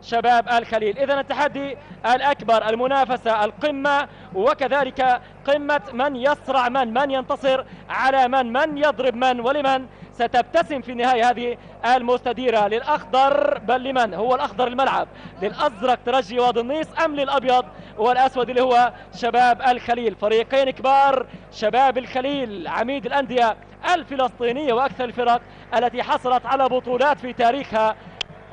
شباب الخليل. إذن التحدي الأكبر، المنافسة، القمة، وكذلك قمة من يصرع من ينتصر على من يضرب ولمن ستبتسم في النهاية هذه المستديرة. للأخضر، بل لمن هو الأخضر الملعب، للأزرق ترجي وادي النيس أم للأبيض والأسود اللي هو شباب الخليل؟ فريقين كبار، شباب الخليل عميد الأندية الفلسطينية وأكثر الفرق التي حصلت على بطولات في تاريخها،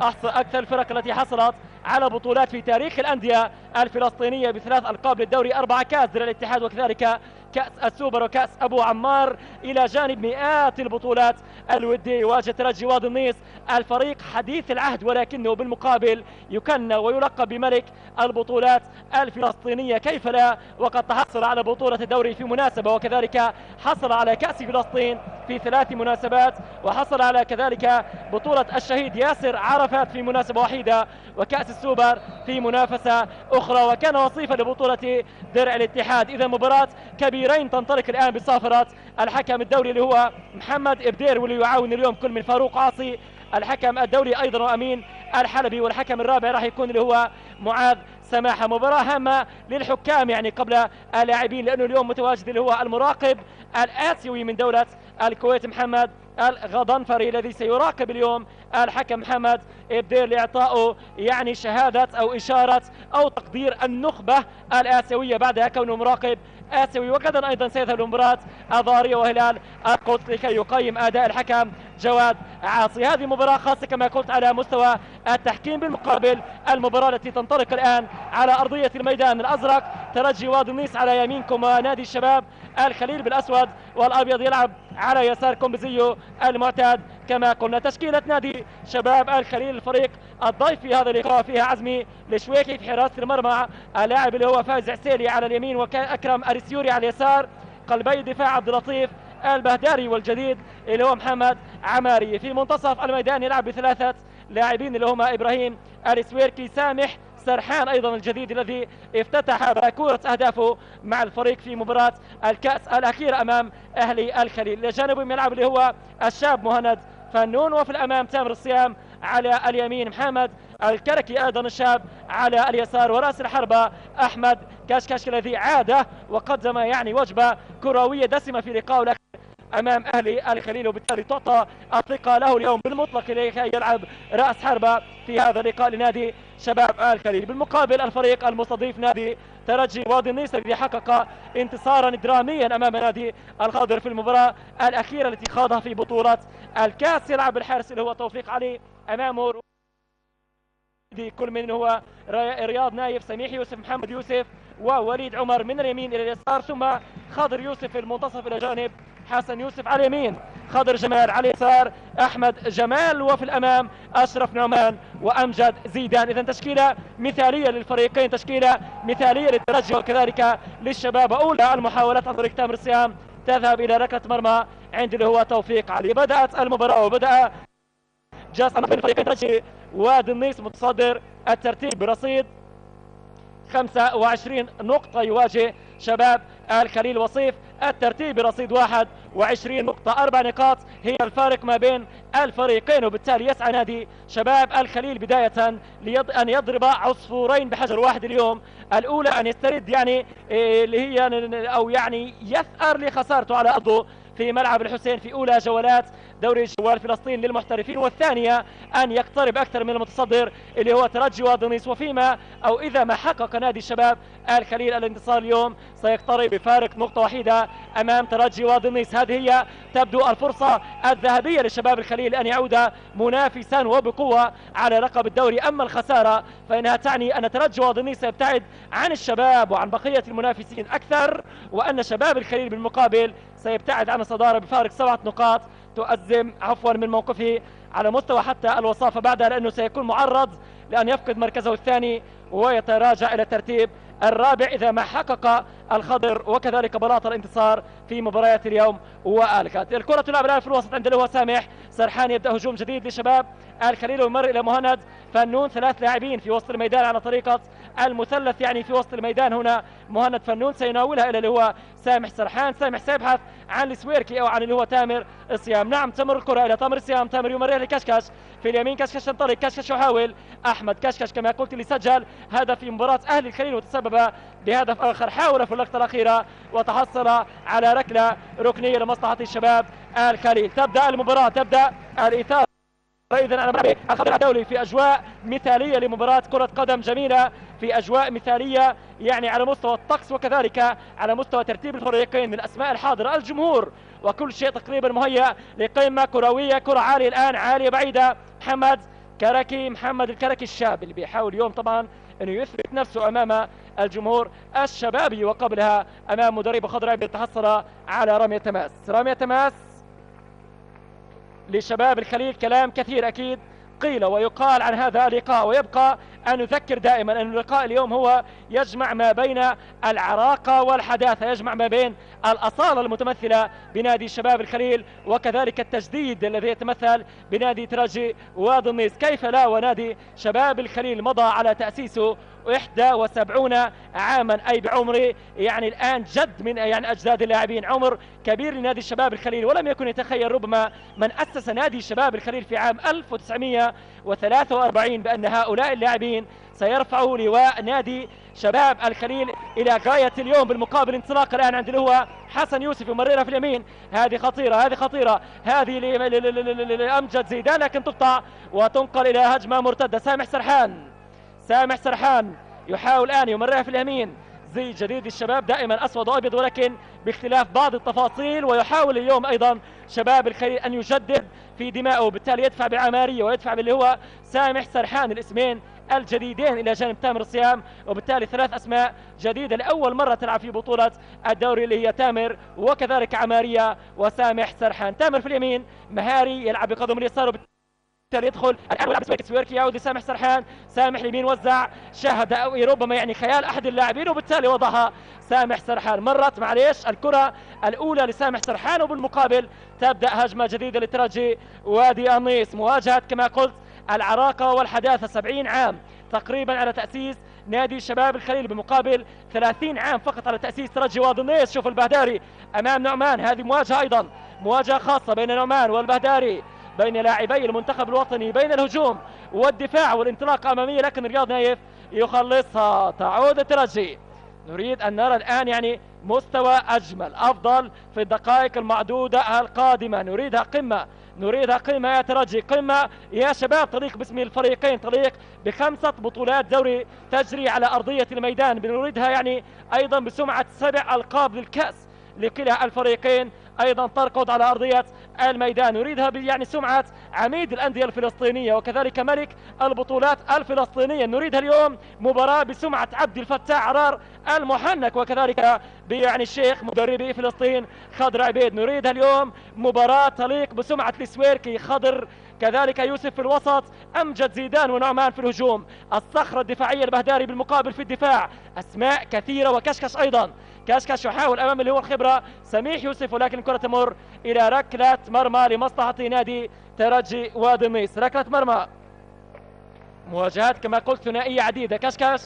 أكثر الفرق التي حصلت على بطولات في تاريخ الأندية الفلسطينية ب3 ألقاب للدوري، 4 كأس للاتحاد، وكذلك كأس السوبر وكأس أبو عمار، إلى جانب مئات البطولات الودية. يواجه ترجي وادي النيس الفريق حديث العهد، ولكنه بالمقابل يكنى ويلقب بملك البطولات الفلسطينية. كيف لا، وقد تحصل على بطولة الدوري في مناسبة، وكذلك حصل على كأس فلسطين في 3 مناسبات، وحصل على كذلك بطولة الشهيد ياسر عرفات في مناسبة وحيدة، وكأس السوبر في منافسة أخرى، وكان وصيفا لبطولة درع الاتحاد. إذا مباراة كبيرين تنطلق الآن بصافرة الحكم الدولي اللي هو محمد إبدير، واللي يعاون اليوم كل من فاروق عاصي الحكم الدولي أيضا، وأمين الحلبي، والحكم الرابع راح يكون اللي هو معاذ سماحة. مباراة هامة للحكام يعني قبل اللاعبين، لأنه اليوم متواجد اللي هو المراقب الآسيوي من دولة الكويت محمد الغضنفري، الذي سيراقب اليوم الحكم محمد إبدير لإعطائه يعني شهادة أو إشارة أو تقدير النخبة الآسيوية بعدها كونه مراقب آسيوي. وغدا أيضا سيذهب لمباراة الظاهرية وهلال القدس لكي يقيم أداء الحكم جواد عاصي. هذه مباراة خاصة كما قلت على مستوى التحكيم. بالمقابل المباراة التي تنطلق الآن على أرضية الميدان، الأزرق ترجي وادي النيس على يمينكم، ونادي الشباب الخليل بالأسود، والأبيض يلعب على يساركم بزيه المعتاد. كما قلنا تشكيلة نادي شباب الخليل، الفريق الضيف في هذا اللقاء فيها عزمي الشويكي في حراسة المرمى، اللاعب اللي هو فايز عسيلي على اليمين، وأكرم أريسيوري على اليسار، قلبي دفاع عبد اللطيف البهداري، والجديد اللي هو محمد عماري. في منتصف الميدان يلعب ب3 لاعبين اللي هم إبراهيم السويركي، سامح سرحان أيضا الجديد الذي افتتح باكورة أهدافه مع الفريق في مباراة الكأس الأخيرة أمام أهلي الخليل. لجانبهم يلعب اللي هو الشاب مهند فنون، وفي الأمام تامر الصيام، على اليمين محمد الكركي أيضا الشاب على اليسار، ورأس الحربة أحمد كشكش الذي عاد وقدم يعني وجبة كروية دسمة في لقائه الأخير أمام أهلي الخليل، وبالتالي تعطى الثقة له اليوم بالمطلق لكي يلعب رأس حربة في هذا اللقاء لنادي شباب الخليل. بالمقابل الفريق المستضيف نادي ترجي وادي النيس الذي حقق انتصارا دراميا أمام نادي الخضر في المباراة الأخيرة التي خاضها في بطولة الكاس. يلعب الحارس اللي هو توفيق علي، أمامه كل من هو رياض نايف، سميح يوسف، محمد يوسف، ووليد عمر من اليمين إلى اليسار، ثم خضر يوسف في المنتصف إلى جانب حسن يوسف على اليمين، خضر جمال على اليسار، أحمد جمال، وفي الأمام أشرف نعمان وأمجد زيدان. إذن تشكيلة مثالية للفريقين، تشكيلة مثالية للترجي وكذلك للشباب. أولى المحاولات عن طريق تامر الصيام تذهب إلى ركلة مرمى عند اللي هو توفيق علي. بدأت المباراة وبدأ جاس بين الفريقين. ترجي وادي النيس متصدر الترتيب برصيد 25 نقطة، يواجه شباب الخليل وصيف الترتيب برصيد 21 نقطة. 4 نقاط هي الفارق ما بين الفريقين، وبالتالي يسعى نادي شباب الخليل بداية أن يضرب عصفورين بحجر واحد اليوم. الأولى أن يسترد يعني اللي هي أو يعني يثأر لخسارته على أرضه في ملعب الحسين في أولى جولات دوري جوال فلسطين للمحترفين، والثانية أن يقترب أكثر من المتصدر اللي هو ترجي وادي النيس، وفيما أو إذا ما حقق نادي الشباب الخليل الانتصار اليوم سيقترب بفارق نقطة وحيدة أمام ترجي وادي النيس. هذه هي تبدو الفرصة الذهبية للشباب الخليل أن يعود منافسا وبقوة على لقب الدوري. أما الخسارة فإنها تعني أن ترجي وادي النيس سيبتعد عن الشباب وعن بقية المنافسين أكثر، وأن شباب الخليل بالمقابل سيبتعد عن الصدارة بفارق 7 نقاط تؤزم من موقفه على مستوى حتى الوصافة بعدها، لأنه سيكون معرض لأن يفقد مركزه الثاني ويتراجع إلى الترتيب الرابع إذا ما حقق الخضر وكذلك بلاط الانتصار في مباريات اليوم والغد. الكرة تلعب الآن في الوسط عند اللي هو سامح سرحان، يبدأ هجوم جديد لشباب الخليل ويمر إلى مهند فنون. 3 لاعبين في وسط الميدان على طريقة المثلث يعني في وسط الميدان هنا. مهند فنون سيناولها إلى اللي هو سامح سرحان. سامح سيبحث عن السويركي أو عن اللي هو تامر الصيام. نعم تمر الكرة إلى تامر الصيام. تامر يمرها لكشكش في اليمين. كشكش ينطلق. كشكش يحاول. أحمد كشكش كما قلت اللي سجل هدف في مباراة أهلي الخليل وتسبب بهدف آخر. حاول في اللقطة الأخيرة وتحصل على ركلة ركنية لمصلحة الشباب الخليل. تبدأ المباراة، تبدأ الإثارة إذن على ملعب الخضر الدولي في أجواء مثالية لمباراة كرة قدم جميلة، في أجواء مثالية يعني على مستوى الطقس وكذلك على مستوى ترتيب الفريقين من الأسماء الحاضرة الجمهور وكل شيء تقريبا مهيأ لقمة كروية. كرة عالية الآن، عالية بعيدة. محمد كركي، محمد الكركي الشاب اللي بيحاول اليوم طبعا أنه يثبت نفسه أمام الجمهور الشبابي وقبلها أمام مدرب خضراء بيتحصل على رمية تماس. رمية تماس لشباب الخليل. كلام كثير أكيد قيل ويقال عن هذا اللقاء، ويبقى أن نذكر دائما أن اللقاء اليوم هو يجمع ما بين العراقة والحداثة، يجمع ما بين الأصالة المتمثلة بنادي شباب الخليل وكذلك التجديد الذي يتمثل بنادي ترجي وادي النيس. كيف لا ونادي شباب الخليل مضى على تأسيسه 71 عاما، أي بعمر يعني الآن جد من يعني أجداد اللاعبين، عمر كبير لنادي شباب الخليل. ولم يكن يتخيل ربما من أسس نادي شباب الخليل في عام 1943 بأن هؤلاء اللاعبين سيرفعوا لواء نادي شباب الخليل إلى غاية اليوم. بالمقابل انطلاق الآن عند اللي هو حسن يوسف يمررها في اليمين. هذه خطيرة، هذه خطيرة، هذه لأمجد زيدان لكن تقطع وتنقل إلى هجمة مرتدة. سامح سرحان، سامح سرحان يحاول الآن يمررها في اليمين. زي جديد الشباب دائما أسود وأبيض ولكن باختلاف بعض التفاصيل، ويحاول اليوم أيضا شباب الخليل أن يجدد في دمائه وبالتالي يدفع بعمارية ويدفع باللي هو سامح سرحان، الاسمين الجديدين إلى جانب تامر الصيام، وبالتالي 3 أسماء جديدة لأول مرة تلعب في بطولة الدوري اللي هي تامر وكذلك عمارية وسامح سرحان. تامر في اليمين مهاري يلعب بقدم اليسار يدخل الان يلعب سويركي يعود لسامح سرحان. سامح اليمين وزع، شاهد ربما يعني خيال احد اللاعبين وبالتالي وضعها سامح سرحان. مرت معليش الكره الاولى لسامح سرحان، وبالمقابل تبدا هجمه جديده لترجي وادي النيس. مواجهه كما قلت العراقه والحداثه، 70 عام تقريبا على تاسيس نادي شباب الخليل بمقابل 30 عام فقط على تاسيس ترجي وادي النيس. شوف البهداري امام نعمان، هذه مواجهه ايضا مواجهه خاصه بين نعمان والبهداري، بين لاعبي المنتخب الوطني، بين الهجوم والدفاع والانطلاقه اماميه، لكن رياض نايف يخلصها. تعود الترجي. نريد ان نرى الان يعني مستوى اجمل افضل في الدقائق المعدوده القادمه. نريدها قمه، نريدها قمه يا ترجي، قمه يا شباب. تليق باسم الفريقين، تليق ب5 بطولات دوري تجري على ارضيه الميدان. بنريدها يعني ايضا بسمعه 7 القاب للكاس لكلا الفريقين ايضا تركض على ارضيه الميدان. نريدها يعني سمعه عميد الانديه الفلسطينيه وكذلك ملك البطولات الفلسطينيه. نريدها اليوم مباراه بسمعه عبد الفتاح عرار المحنك وكذلك يعني الشيخ مدربي فلسطين خضر عبيد. نريدها اليوم مباراه تليق بسمعه السويركي خضر، كذلك يوسف في الوسط، امجد زيدان ونعمان في الهجوم، الصخره الدفاعيه البهداري بالمقابل في الدفاع، اسماء كثيره. وكشكش ايضا، كشكش يحاول امام اللي هو الخبره سميح يوسف، ولكن الكره تمر الى ركله مرمى لمصلحه نادي ترجي وادي النيس. ركله مرمى، مواجهات كما قلت ثنائيه عديده. كشكش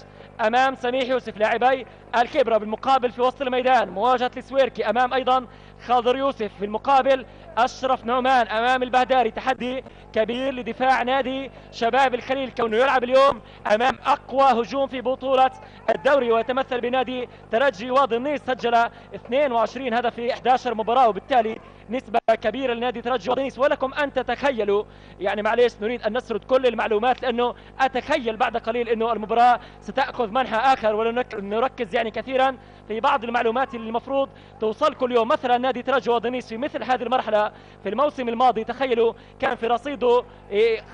امام سميح يوسف لاعبي الخبره، بالمقابل في وسط الميدان مواجهه السويركي امام ايضا خضر يوسف، في المقابل اشرف نعمان امام البهداري. تحدي كبير لدفاع نادي شباب الخليل كونه يلعب اليوم امام اقوى هجوم في بطوله الدوري ويتمثل بنادي ترجي وادي النيس. سجل 22 هدف في 11 مباراه، وبالتالي نسبة كبيرة لنادي ترجي وادي النيس. ولكم أن تتخيلوا يعني معليش نريد أن نسرد كل المعلومات لأنه أتخيل بعد قليل أنه المباراة ستأخذ منحى آخر، ونركز يعني كثيرا في بعض المعلومات اللي المفروض توصلكم اليوم. مثلا نادي ترجي وادي النيس في مثل هذه المرحلة في الموسم الماضي تخيلوا كان في رصيده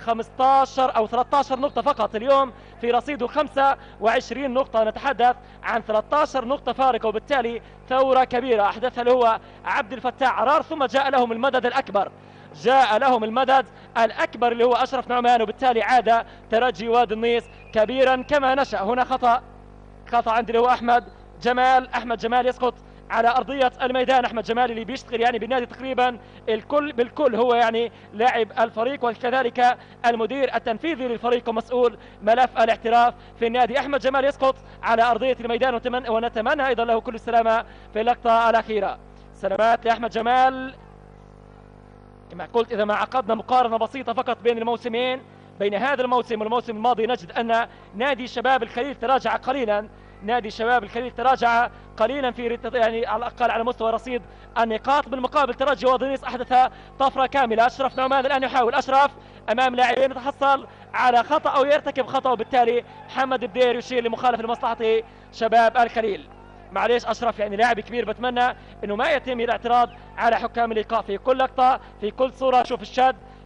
15 أو 13 نقطة فقط، اليوم في رصيده 25 نقطة. نتحدث عن 13 نقطة فارقة، وبالتالي ثورة كبيرة أحدثها اللي هو عبد الفتاح عرار. ثم جاء لهم المدد الأكبر، جاء لهم المدد الأكبر اللي هو أشرف نعمان، وبالتالي عاد ترجي وادي النيس كبيرا كما نشأ. هنا خطأ عند اللي هو أحمد جمال، أحمد جمال يسقط على أرضية الميدان. أحمد جمال اللي بيشتغل يعني بالنادي تقريبا الكل بالكل، هو يعني لاعب الفريق وكذلك المدير التنفيذي للفريق ومسؤول ملف الاحتراف في النادي. أحمد جمال يسقط على أرضية الميدان، ونتمنى أيضا له كل السلامة في اللقطة الأخيرة. سلامات لأحمد جمال. كما قلت، إذا ما عقدنا مقارنة بسيطة فقط بين الموسمين، بين هذا الموسم والموسم الماضي، نجد أن نادي شباب الخليل تراجع قليلا. نادي شباب الخليل تراجع قليلا في يعني على الأقل على مستوى رصيد النقاط. بالمقابل ترجي وادنيس أحدث طفرة كاملة. أشرف نعمان الآن يحاول، أشرف أمام لاعبين يتحصل على خطأ أو يرتكب خطأ، وبالتالي محمد بدير يشير لمخالفة لمصلحة شباب الخليل. معليش أشرف يعني لاعب كبير، بتمنى أنه ما يتم الاعتراض على حكام اللقاء في كل لقطة في كل صورة. شوف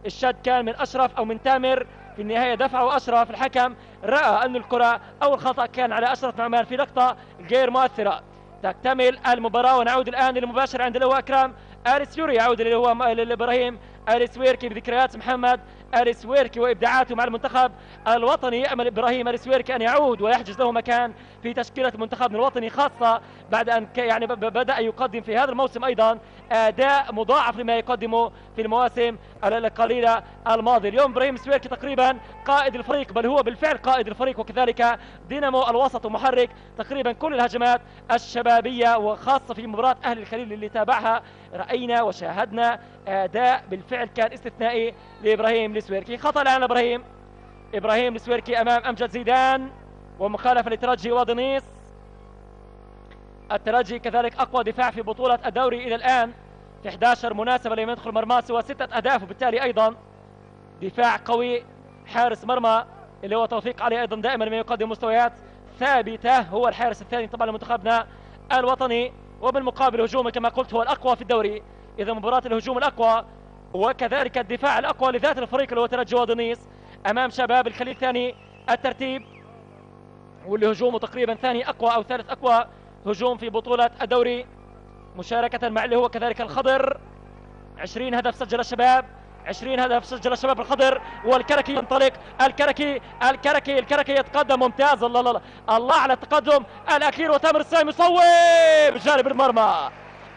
الشد كان من أشرف أو من تامر، في النهاية دفعه أشرف. الحكم رأى أن الكرة أو الخطأ كان على أشرف نعمان في لقطة غير مؤثرة. تكتمل المباراة ونعود الآن للمباشر عند اللي هو أكرم آريسيوري، يعود اللي هو إبراهيم آريسيوري بذكريات محمد آريسيوري وإبداعاته مع المنتخب الوطني. يأمل إبراهيم آريسيوري أن يعود ويحجز له مكان في تشكيلة المنتخب الوطني، خاصة بعد أن يعني بدأ يقدم في هذا الموسم أيضا أداء مضاعف لما يقدمه في المواسم القليلة الماضية. اليوم إبراهيم آريسيوري تقريبا قائد الفريق، بل هو بالفعل قائد الفريق، وكذلك دينامو الوسط ومحرك تقريبا كل الهجمات الشبابية، وخاصة في مباراة أهل الخليل اللي تابعها رأينا وشاهدنا أداء بالفعل كان استثنائي لإبراهيم السويركي. خطأ الآن إبراهيم السويركي أمام أمجد زيدان، ومخالفة لترجي وادنيس. الترجي كذلك أقوى دفاع في بطولة الدوري إلى الآن، في 11 مناسبة لم يدخل مرمى سوى 6 أهداف، وبالتالي أيضا دفاع قوي. حارس مرمى اللي هو توفيق علي أيضا دائما ما يقدم مستويات ثابتة، هو الحارس الثاني طبعا لمنتخبنا الوطني. وبالمقابل هجومه كما قلت هو الأقوى في الدوري. إذا مباراة الهجوم الأقوى وكذلك الدفاع الأقوى لذات الفريق اللي هو ترجي وادنيس أمام شباب الخليل ثاني الترتيب، واللي هجومه تقريبا ثاني أقوى أو ثالث أقوى هجوم في بطولة الدوري، مشاركة مع اللي هو كذلك الخضر. 20 هدف سجل الشباب، 20 هدف سجل الشباب الخضر. والكركي ينطلق، الكركي يتقدم، ممتاز. الله على التقدم الأخير، وتامر السامي يصوب جانب المرمى.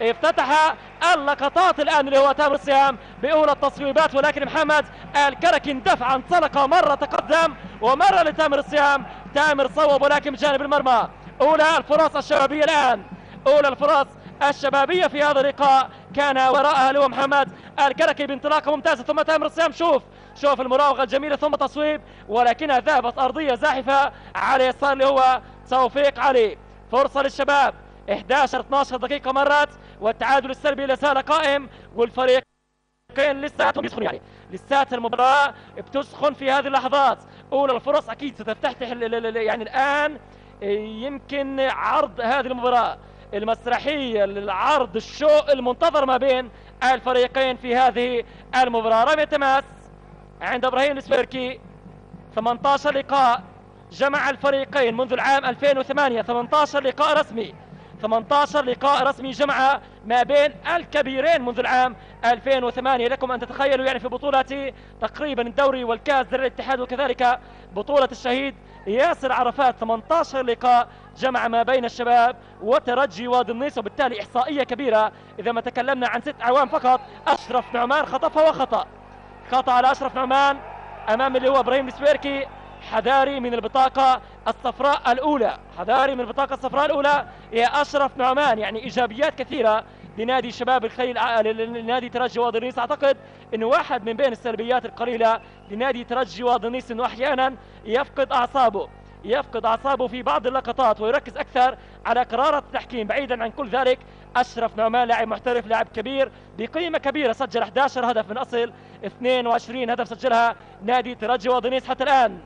افتتح اللقطات الآن اللي هو تامر السيام بأولى التصويبات، ولكن محمد الكركي اندفع، انطلق مرة تقدم ومرة لتامر السيام. تامر صوب ولكن بجانب المرمى. أولى الفرص الشبابية الآن، أولى الفرص الشبابية في هذا اللقاء كان وراءها هو محمد الكركي بانطلاقة ممتازة، ثم تامر السيام. شوف المراوغة الجميلة، ثم تصويب، ولكنها ذهبت أرضية زاحفة على يسار اللي هو توفيق علي. فرصة للشباب، 11-12 دقيقة مرت، والتعادل السلبي لازال قائم، والفريقين لساتهم يسخن، يعني لسات المباراة بتسخن في هذه اللحظات. أولى الفرص أكيد ستفتتح يعني الآن يمكن عرض هذه المباراة، المسرحية للعرض الشوق المنتظر ما بين الفريقين في هذه المباراة. رمي تماس عند إبراهيم السويركي. 18 لقاء جمع الفريقين منذ العام 2008، 18 لقاء رسمي، 18 لقاء رسمي جمع ما بين الكبيرين منذ العام 2008. لكم أن تتخيلوا يعني في بطولة تقريبا الدوري والكاس درع الاتحاد وكذلك بطولة الشهيد ياسر عرفات، 18 لقاء جمع ما بين الشباب وترجي وادنيس، وبالتالي إحصائية كبيرة. إذا ما تكلمنا عن 6 أعوام فقط، أشرف نعمان خطفها خطأ على أشرف نعمان أمام اللي هو إبراهيم السويركي. حذاري من البطاقة الصفراء الأولى، حذاري من البطاقة الصفراء الأولى يا أشرف نعمان. يعني إيجابيات كثيرة لنادي شباب الخليل، لنادي ترجي وادنيس. أعتقد أنه واحد من بين السلبيات القليلة لنادي ترجي وادنيس أنه أحيانا يفقد أعصابه في بعض اللقطات ويركز أكثر على قرارات التحكيم. بعيدا عن كل ذلك، أشرف نعمان لاعب محترف، لاعب كبير بقيمة كبيرة، سجل 11 هدف من أصل 22 هدف سجلها نادي ترجي وادنيس حتى الآن.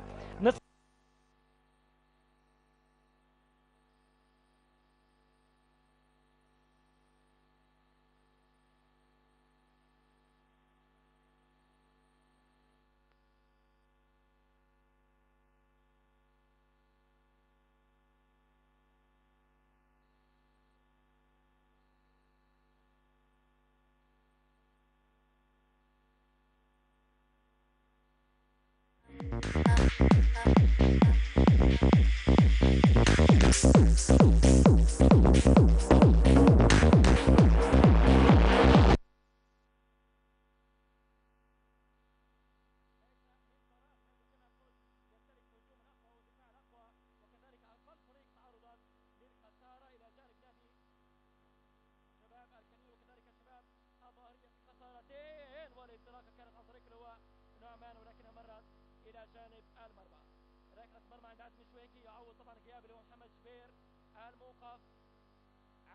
الموقف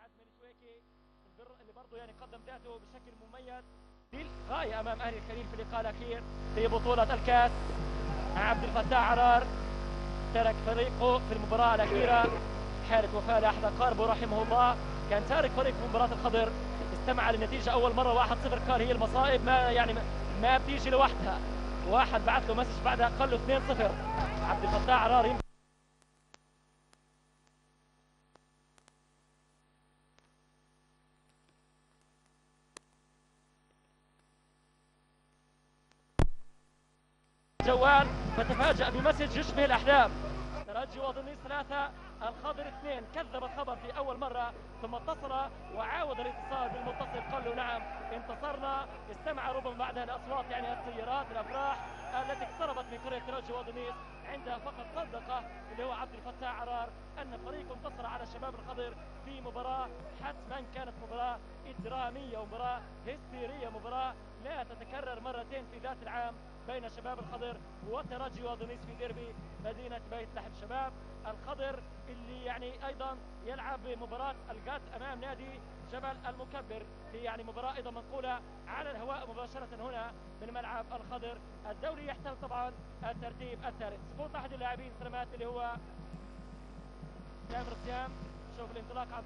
عزمي الشويكي اللي برضه يعني قدم ذاته بشكل مميز غاية أمام أهلي الكريم في اللقاء الأخير في بطولة الكاس. عبد الفتاح عرار ترك فريقه في المباراة الأخيرة حالة وفاة لأحد أقاربه رحمه الله، كان تارك فريق في مباراة الخضر، استمع للنتيجة أول مرة 1-0، قال هي المصائب ما بتيجي لوحدها، واحد بعث له مسج بعدها قال له 2-0. عبد الفتاح عرار جوال فتفاجأ بمسج يشبه الأحلام. ترجي وضنيس 3 الخضر 2. كذب الخبر في أول مرة ثم اتصل وعاود الاتصال بالمتصل قال له نعم انتصرنا. استمع ربما بعدها الأصوات يعني السيارات الأفراح التي اقتربت من قرية ترجي وضنيس، عندها فقط صدق اللي هو عبد الفتاح عرار أن فريقه انتصر على الشباب الخضر في مباراة حتما كانت مباراة درامية ومباراة هستيرية، مباراة لا تتكرر مرتين في ذات العام بين شباب الخضر وترجي وضنيس في ديربي مدينة بيت لحم. شباب الخضر اللي يعني ايضا يلعب مباراة الغد امام نادي جبل المكبر في يعني مباراة ايضا منقولة على الهواء مباشرة هنا من ملعب الخضر. الدوري يحتل طبعا الترتيب الثالث. سقوط احد اللاعبين سلامات اللي هو تامر السيام. شوف الانطلاق عن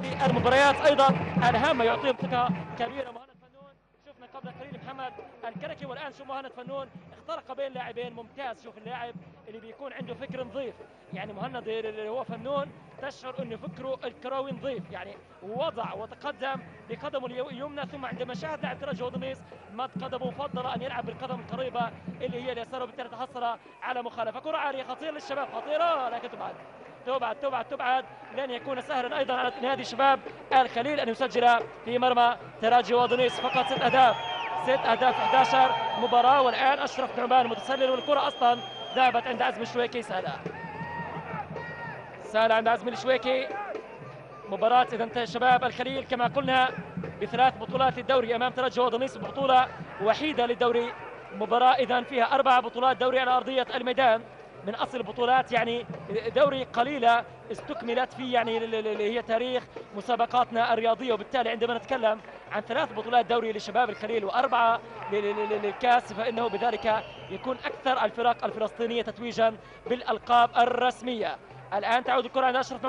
في المباريات ايضا الهامه يعطيهم ثقه كبيره. مهند فنون شفنا قبل قليل محمد الكركي، والان شوف مهند فنون اخترق بين لاعبين ممتاز. شوف اللاعب اللي بيكون عنده فكر نظيف، يعني مهند اللي هو فنون تشعر انه فكره الكروي نظيف، يعني وضع وتقدم بقدمه اليمنى ثم عندما شاهد لاعب ترجي وضنيس مد قدمه فضل ان يلعب بالقدم القريبه اللي هي اليسار، وبالتالي تحصل على مخالفه. كره عاليه خطيره للشباب، خطيره لكن تبعد لن يكون سهلا ايضا على نادي شباب الخليل ان يسجل في مرمى ترجي وضنيس. فقط 6 اهداف 11 مباراه، والان اشرف نعمان متسلل، والكره اصلا ذهبت عند عزمي الشويكي. سهله عند عزمي الشويكي. مباراه اذا شباب الخليل كما قلنا ب3 بطولات للدوري امام ترجي وضنيس، بطوله وحيده للدوري. مباراه اذا فيها 4 بطولات دوري على ارضيه الميدان من اصل البطولات، يعني دوري قليله استكملت في يعني اللي هي تاريخ مسابقاتنا الرياضيه. وبالتالي عندما نتكلم عن 3 بطولات دوري لشباب الخليل و4 للكاس فانه بذلك يكون اكثر الفرق الفلسطينيه تتويجا بالالقاب الرسميه. الان تعود الكره عند اشرف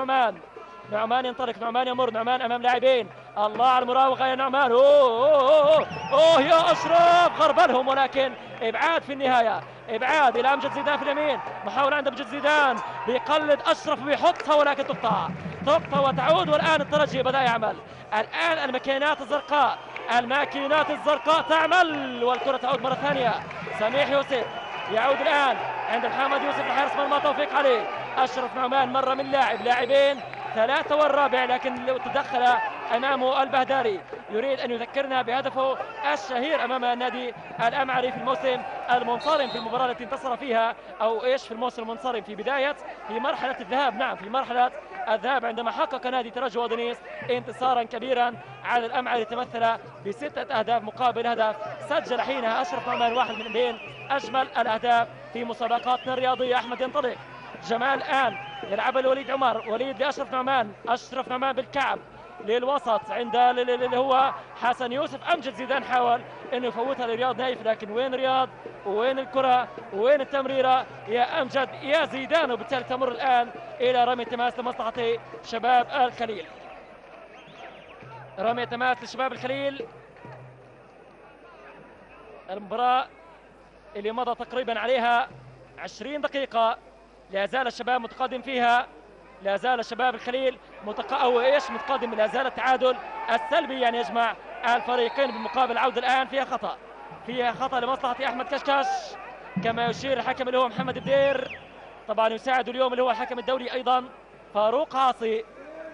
نعمان ينطلق، نعمان يمر، نعمان امام لاعبين، الله على المراوغه يا نعمان، أوه يا اشرف غربلهم، ولكن ابعاد في النهايه، ابعاد الى امجد زيدان في اليمين، محاوله عند امجد زيدان بيقلد اشرف بيحطها ولكن تقطع وتعود. والان الترجي بدا يعمل، الان الماكينات الزرقاء تعمل، والكره تعود مره ثانيه. سميح يوسف يعود الان عند محمد يوسف لحارس مرمى توفيق عليه. اشرف نعمان مره من لاعبين 3 والرابع، لكن لو تدخل امامه البهداري يريد ان يذكرنا بهدفه الشهير امام النادي الامعري في الموسم المنصرم، في المباراه التي انتصر فيها في الموسم المنصرم في مرحله الذهاب، نعم في مرحله الذهاب، عندما حقق نادي ترجي وضنيس انتصارا كبيرا على الامعري تمثل ب6 اهداف مقابل هدف. سجل حينها اشرف نعمان واحد من بين اجمل الاهداف في مسابقاتنا الرياضيه. احمد ينطلق، جمال الان يلعب لوليد عمر، وليد لاشرف نعمان، اشرف نعمان بالكعب للوسط عند اللي هو حسن يوسف. امجد زيدان حاول انه يفوتها لرياض نايف، لكن وين رياض وين الكره وين التمريره يا امجد يا زيدان، وبالتالي تمر الان الى رمي تماس لمصلحه شباب الخليل. رمي تماس لشباب الخليل. المباراة اللي مضى تقريبا عليها 20 دقيقة، لا زال الشباب متقدم فيها، لا زال الشباب الخليل متقدم، لا زال التعادل السلبي يعني يجمع الفريقين. بالمقابل عودة الآن فيها خطأ لمصلحة أحمد كشكش، كما يشير الحكم اللي هو محمد الدير. طبعا يساعد اليوم اللي هو الحكم الدولي أيضا فاروق عاصي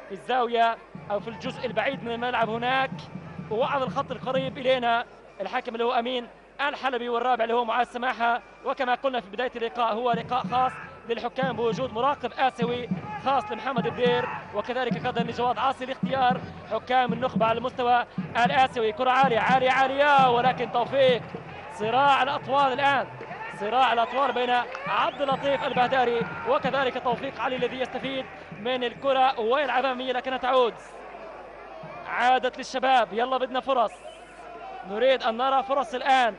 في الزاوية أو في الجزء البعيد من الملعب هناك، وعلى الخط القريب إلينا الحكم اللي هو أمين الحلبي، والرابع اللي هو معاذ سماحة. وكما قلنا في بداية اللقاء هو لقاء خاص للحكام بوجود مراقب آسيوي خاص لمحمد الدير، وكذلك قدر لجواد عاصي لاختيار حكام النخبة على المستوى الآسيوي. كرة عالية عالية عالية، ولكن توفيق. صراع الأطوال الآن، صراع الأطوال بين عبد اللطيف البهداري وكذلك توفيق علي الذي يستفيد من الكرة ويلعب أمامية، لكنها تعود. عادت للشباب، يلا بدنا فرص، نريد أن نرى فرص الآن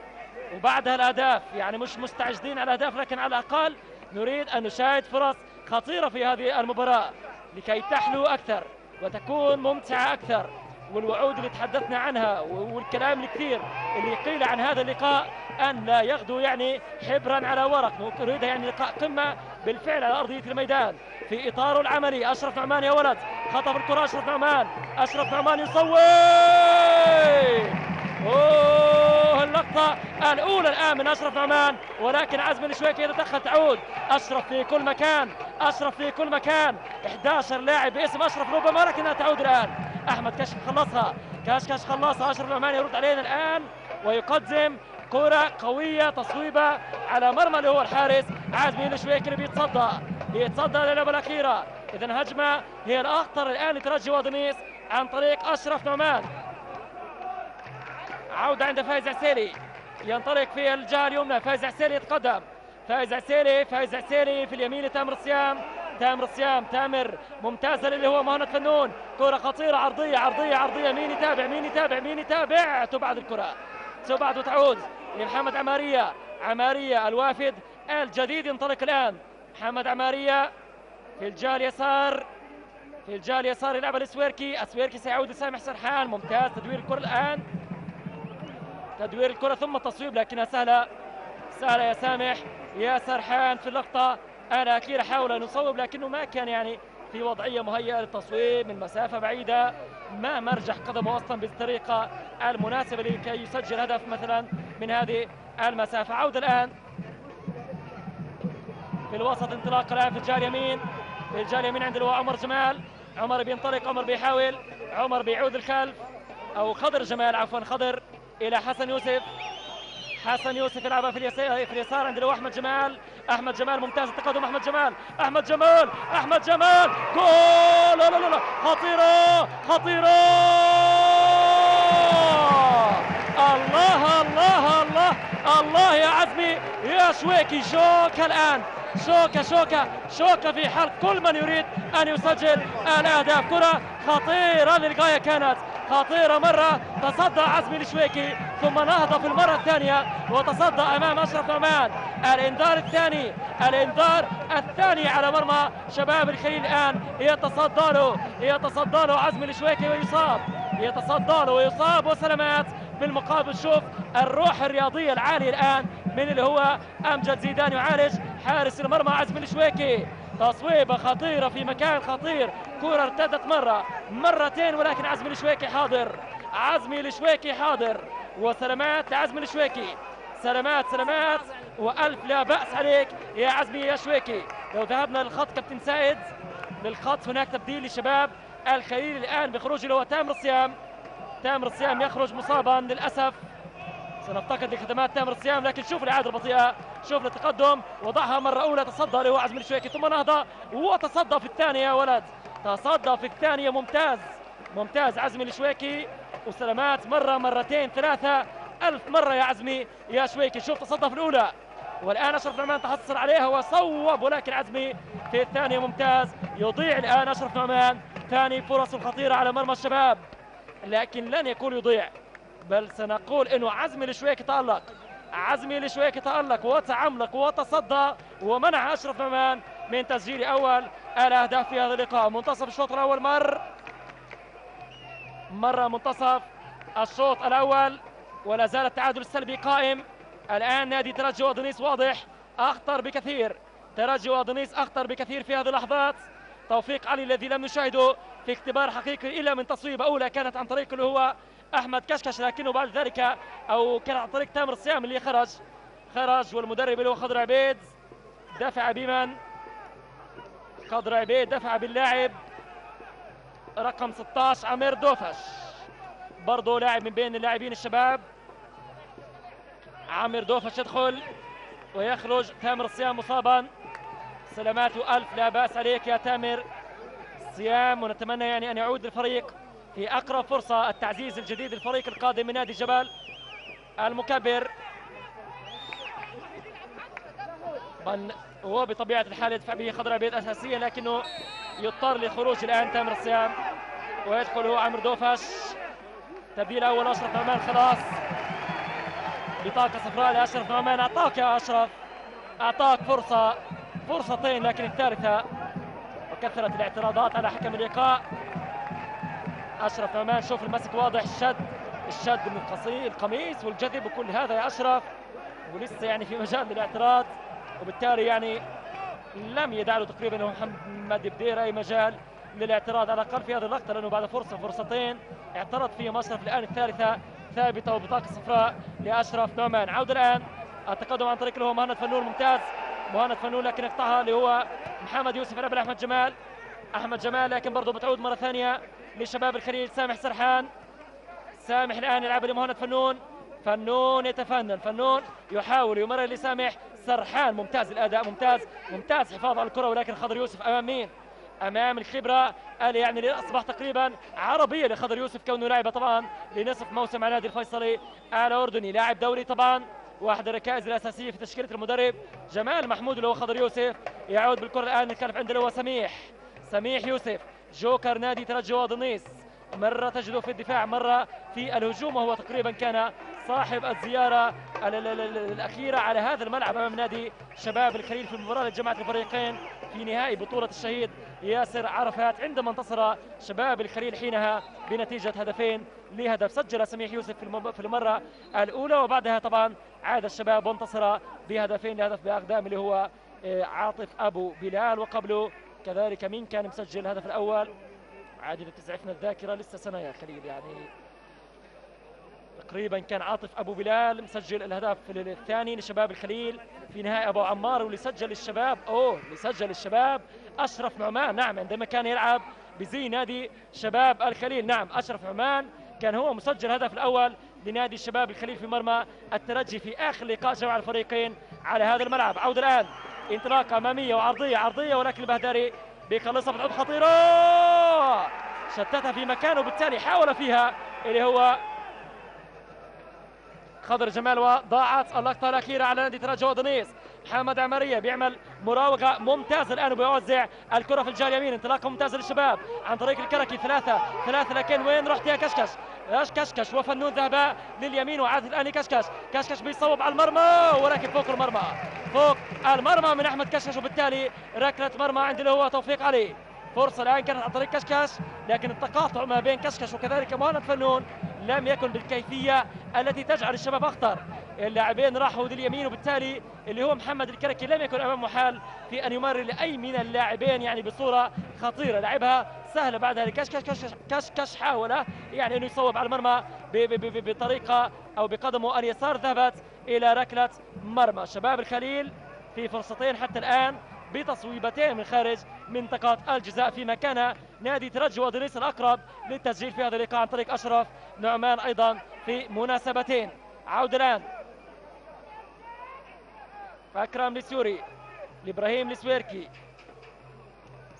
وبعدها الأهداف، يعني مش مستعجلين على الأهداف، لكن على الأقل نريد أن نشاهد فرص خطيرة في هذه المباراة لكي تحلو أكثر وتكون ممتعة أكثر. والوعود اللي تحدثنا عنها والكلام الكثير اللي قيل عن هذا اللقاء أن لا يغدو يعني حبرا على ورق، نريد يعني لقاء قمة بالفعل على أرضية الميدان في إطاره العملي. أشرف نعمان يا ولد، خطف الكرة أشرف نعمان، أشرف نعمان يصوب. أوه، اللقطة الأولى الآن من أشرف نعمان، ولكن عزمي الشويكي يتدخل. تعود أشرف في كل مكان، أشرف في كل مكان، 11 لاعب باسم أشرف ربما، لكنها تعود الآن. أحمد كشك خلصها، كشكش خلصها، أشرف نعمان يرد علينا الآن ويقدم كرة قوية، تصويبة على مرمى اللي هو الحارس عزمي الشويكي اللي بيتصدى للعبة الأخيرة. إذا هجمة هي الأخطر الآن لترجي وادميس عن طريق أشرف نعمان. عودة عند فايز عسيلي، ينطلق في الجهة اليمنى، فايز عسيلي يتقدم، فايز عسيلي في اليمين لتامر صيام، تامر ممتازة اللي هو مهند فنون، كرة خطيرة عرضية، مين يتابع، تبعد الكرة، تبعد وتعود لمحمد عمارية الوافد الجديد. ينطلق الآن محمد عمارية في الجهة اليسار، يلعب السويركي سيعود لسامح سرحان. ممتاز تدوير الكرة الآن، تدوير الكرة ثم التصويب، لكنها سهلة يا سامح يا سرحان. في اللقطة الأخيرة حاول أن يصوب لكنه ما كان يعني في وضعية مهيئة للتصويب من مسافة بعيدة، ما مرجح قدمه أصلا بالطريقة المناسبة لكي يسجل هدف مثلا من هذه المسافة. عودة الآن في الوسط، انطلاق الآن في الجهة اليمين عند اللواء عمر جمال. عمر بينطلق، عمر بيحاول، عمر بيعود الخلف، أو خضر جمال عفوا، خضر إلى حسن يوسف يلعبها في اليسار عند اللواء أحمد جمال ممتاز التقدم، أحمد جمال جول، لا خطيرة الله يا عزمي يا شويكي. شوكة الآن، شوكة في حلق كل من يريد أن يسجل الأهداف. كرة خطيرة للغاية، كانت خطيرة مرة، تصدى عزمي الشويكي ثم نهض في المرة الثانية وتصدى أمام أشرف نعمان. الإنذار الثاني على مرمى شباب الخليل الآن، يتصدى له عزمي الشويكي ويصاب، وسلامات. بالمقابل شوف الروح الرياضية العالية الآن من اللي هو أمجد زيدان يعالج حارس المرمى عزمي الشويكي. تصويبة خطيرة في مكان خطير، كرة ارتدت مرتين، ولكن عزمي الشويكي حاضر، وسلامات لعزمي الشويكي. سلامات وألف لا بأس عليك يا عزمي يا شويكي. لو ذهبنا للخط كابتن سائد، للخط هناك تبديل لشباب الخليل الآن بخروج اللي هو تامر الصيام يخرج مصابا للأسف، سنفتقد لخدمات تامر الصيام. لكن شوف الإعادة البطيئة، شوف التقدم، وضعها مرة أولى، تصدى له عزمي الشويكي ثم نهضة وتصدى في الثانية يا ولد، تصدى في الثانية. ممتاز عزمي الشويكي، وسلامات مرتين ثلاثة، ألف مرة يا عزمي يا شويكي. شوف تصدى في الأولى، والآن أشرف نعمان تحصل عليها وصوب، ولكن عزمي في الثانية ممتاز. يضيع الآن أشرف نعمان ثاني فرص خطيرة على مرمى الشباب، لكن لن يكون يضيع، بل سنقول انه عزمي الشويك تألق، عزمي الشويك تألق وتعملق وتصدى ومنع اشرف نعمان من تسجيل اول الاهداف في هذا اللقاء. منتصف الشوط الاول مرة منتصف الشوط الاول ولا زال التعادل السلبي قائم. الان نادي ترجي ودنيس واضح اخطر بكثير، ترجي ودنيس اخطر بكثير في هذه اللحظات. توفيق علي الذي لم نشاهده في اختبار حقيقي الا من تصويبه اولى كانت عن طريق اللي هو احمد كشكش، لكنه بعد ذلك او كان عن طريق تامر الصيام اللي خرج والمدرب اللي هو خضر عبيد دفع بمن؟ خضر عبيد دفع باللاعب رقم 16 عمير دوفش، برضه لاعب من بين اللاعبين الشباب. عامر دوفش يدخل ويخرج تامر الصيام مصابا، سلاماته ألف، لا بأس عليك يا تامر الصيام، ونتمنى يعني أن يعود الفريق في أقرب فرصة. التعزيز الجديد الفريق القادم من نادي جبل المكبر، هو بطبيعة الحال يدفع به خضر عبيد أساسيا، لكنه يضطر للخروج الآن تامر الصيام ويدخل هو عمرو دوفش. تبديل أول أشرف نعمان، خلاص بطاقة صفراء لأشرف نعمان. أعطاك يا أشرف، أعطاك فرصتين لكن الثالثة، وكثرت الاعتراضات على حكم اللقاء. أشرف نعمان شوف المسك واضح، الشد من القميص والجذب وكل هذا يا أشرف، ولسه يعني في مجال للاعتراض، وبالتالي يعني لم يدع له تقريبا محمد بدير أي مجال للاعتراض على الأقل في هذه اللقطة، لأنه بعد فرصتين اعترض فيهم أشرف. الآن الثالثة ثابتة وبطاقة صفراء لأشرف نعمان. عودة الآن التقدم عن طريق اللي هو مهند فنون، ممتاز مهند فنون، لكن اقطعها اللي هو محمد يوسف لعب أحمد جمال، لكن برضه بتعود مرة ثانية لشباب الخليل. سامح الآن يلعب لمهند فنون يتفنن، فنون يحاول يمرر لسامح سرحان، ممتاز الأداء، ممتاز حفاظ على الكرة، ولكن خضر يوسف أمام مين؟ أمام الخبرة اللي يعني أصبح تقريبا عربية لخضر يوسف، كونه لاعب طبعا لنصف موسم على نادي الفيصلي الأردني، لاعب دولي طبعا، واحد الركائز الأساسية في تشكيلة المدرب جمال محمود اللي هو خضر يوسف. يعود بالكرة الآن الكلف عنده اللي هو سميح يوسف، جوكر نادي ترجي ودنيس، مرة تجده في الدفاع مرة في الهجوم، وهو تقريبا كان صاحب الزيارة الأخيرة على هذا الملعب أمام نادي شباب الخليل في المباراة لجماعة الفريقين في نهائي بطولة الشهيد ياسر عرفات، عندما انتصر شباب الخليل حينها بنتيجة 2-0. سجل سميح يوسف في المرة الأولى، وبعدها طبعا عاد الشباب وانتصر بهدفين لهدف بأقدام اللي هو عاطف أبو بلال، وقبله كذلك مين كان مسجل الهدف الأول؟ عادي تسعفنا الذاكرة لسه سنة يا خليل، يعني تقريبا كان عاطف أبو بلال مسجل الهدف الثاني لشباب الخليل في نهائي أبو عمار، واللي سجل الشباب أشرف نعمان. نعم، عندما كان يلعب بزي نادي شباب الخليل، نعم أشرف نعمان كان هو مسجل الهدف الأول لنادي شباب الخليل في مرمى الترجي في آخر لقاء جمع الفريقين على هذا الملعب. عودة الآن انطلاقة أمامية وعرضية، ولكن البهداري بيخلصها بتعود خطيرة، شتتها في مكانه، وبالتالي حاول فيها اللي هو خضر جمال، وضاعت اللقطة الأخيرة على نادي ترجي ودنيس. محمد عمرية بيعمل مراوغة ممتازة الآن وبيوزع الكرة في الجهة اليمين، انطلاقة ممتازة للشباب عن طريق الكركي، ثلاثة لكن وين رحت يا كشكش وفنون ذهب لليمين، وعاد الآن كشكش بيصوب على المرمى، ولكن فوق المرمى من أحمد كشكش، وبالتالي ركلة مرمى عند اللي هو توفيق علي. فرصة الآن كانت عن طريق كشكش، لكن التقاطع ما بين كشكش وكذلك مهند فنون لم يكن بالكيفية التي تجعل الشباب أخطر. اللاعبين راحوا لليمين، وبالتالي اللي هو محمد الكركي لم يكن أمامه حال في أن يمرر لأي من اللاعبين يعني بصورة خطيرة، لعبها سهلة بعدها كشكش حاول يعني أنه يصوب على المرمى بطريقة أو بقدمه اليسار، ذهبت إلى ركلة مرمى. شباب الخليل في فرصتين حتى الآن بتصويبتين من خارج منطقة الجزاء، فيما كان نادي ترجي ودنيس الأقرب للتسجيل في هذا اللقاء عن طريق أشرف نعمان أيضا في مناسبتين. عودة الآن أكرم لسوري لإبراهيم لسويركي،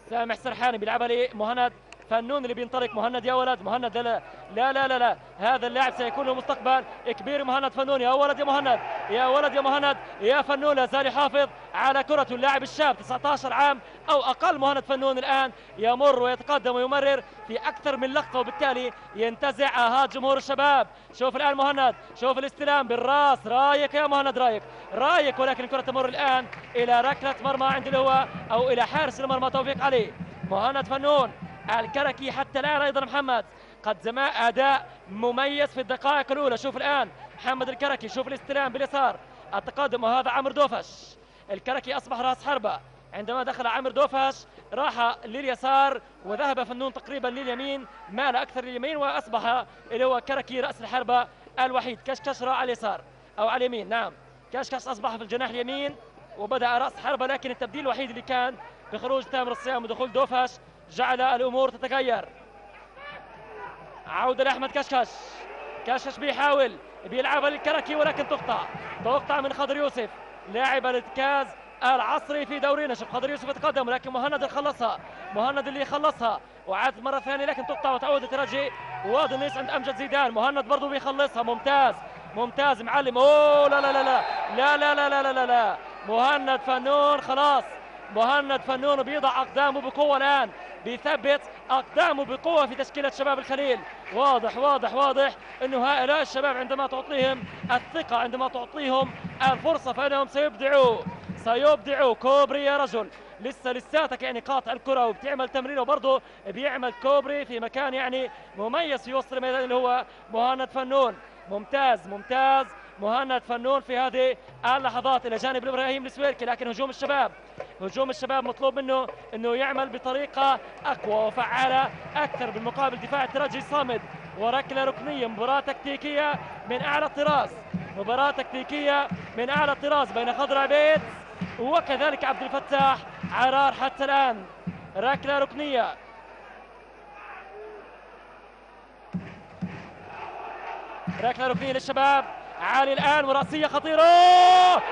سامح سرحاني بيلعبها لمهند فنون اللي بينطلق. مهند يا ولد، مهند لا لا لا لا, لا. هذا اللاعب سيكون له مستقبل كبير. مهند فنون يا ولد يا مهند، يا ولد يا مهند يا فنون، لا زال يحافظ على كرته اللاعب الشاب 19 عام او اقل. مهند فنون الان يمر ويتقدم ويمرر في اكثر من لقطه، وبالتالي ينتزع اهات جمهور الشباب. شوف الان مهند، شوف الاستلام بالراس، رايك يا مهند، رايك، ولكن الكره تمر الان الى ركله مرمى عند اللي هو او الى حارس المرمى توفيق علي. مهند فنون الكركي حتى الان ايضا محمد قد زما اداء مميز في الدقائق الاولى. شوف الان محمد الكركي، شوف الاستلام باليسار، التقدم، وهذا عمرو دوفش. الكركي اصبح راس حربه، عندما دخل عمرو دوفش راح لليسار وذهب فنون تقريبا لليمين، مال اكثر لليمين واصبح اللي هو كركي راس الحربه الوحيد. كشكش راح على اليسار او على اليمين، نعم كشكش اصبح في الجناح اليمين وبدا راس حربه، لكن التبديل الوحيد اللي كان بخروج تامر الصيام ودخول دوفش جعل الامور تتغير. عوده لاحمد كشكش، كشكش بيحاول بيلعبها للكركي ولكن تقطع من خضر يوسف لاعب الارتكاز العصري في دورينا. شوف خضر يوسف يتقدم ولكن مهند اللي خلصها، مهند اللي يخلصها وعادت مره ثانيه لكن تقطع وتعود الترجي ودنيس عند امجد زيدان. مهند برضه بيخلصها، ممتاز معلم. اوه لا لا لا لا لا لا لا لا لا لا مهند فنون خلاص، مهند فنون بيضع اقدامه بقوه الان، بيثبت اقدامه بقوه في تشكيله شباب الخليل. واضح واضح واضح انه هؤلاء الشباب عندما تعطيهم الثقه، عندما تعطيهم الفرصه فانهم سيبدعوا. كوبري يا رجل، لساتك يعني قاطع الكره وبتعمل تمريره وبرضه بيعمل كوبري في مكان يعني مميز في وسط الميدان اللي هو مهند فنون. ممتاز مهند فنون في هذه اللحظات الى جانب ابراهيم السويركي. لكن هجوم الشباب مطلوب منه انه يعمل بطريقه اقوى وفعاله اكثر، بالمقابل دفاع الترجي صامد وركله ركنيه. مباراه تكتيكيه من اعلى الطراز بين خضر عبيد وكذلك عبد الفتاح عرار. حتى الان ركله ركنيه، للشباب. عالي الان وراسيه خطيره،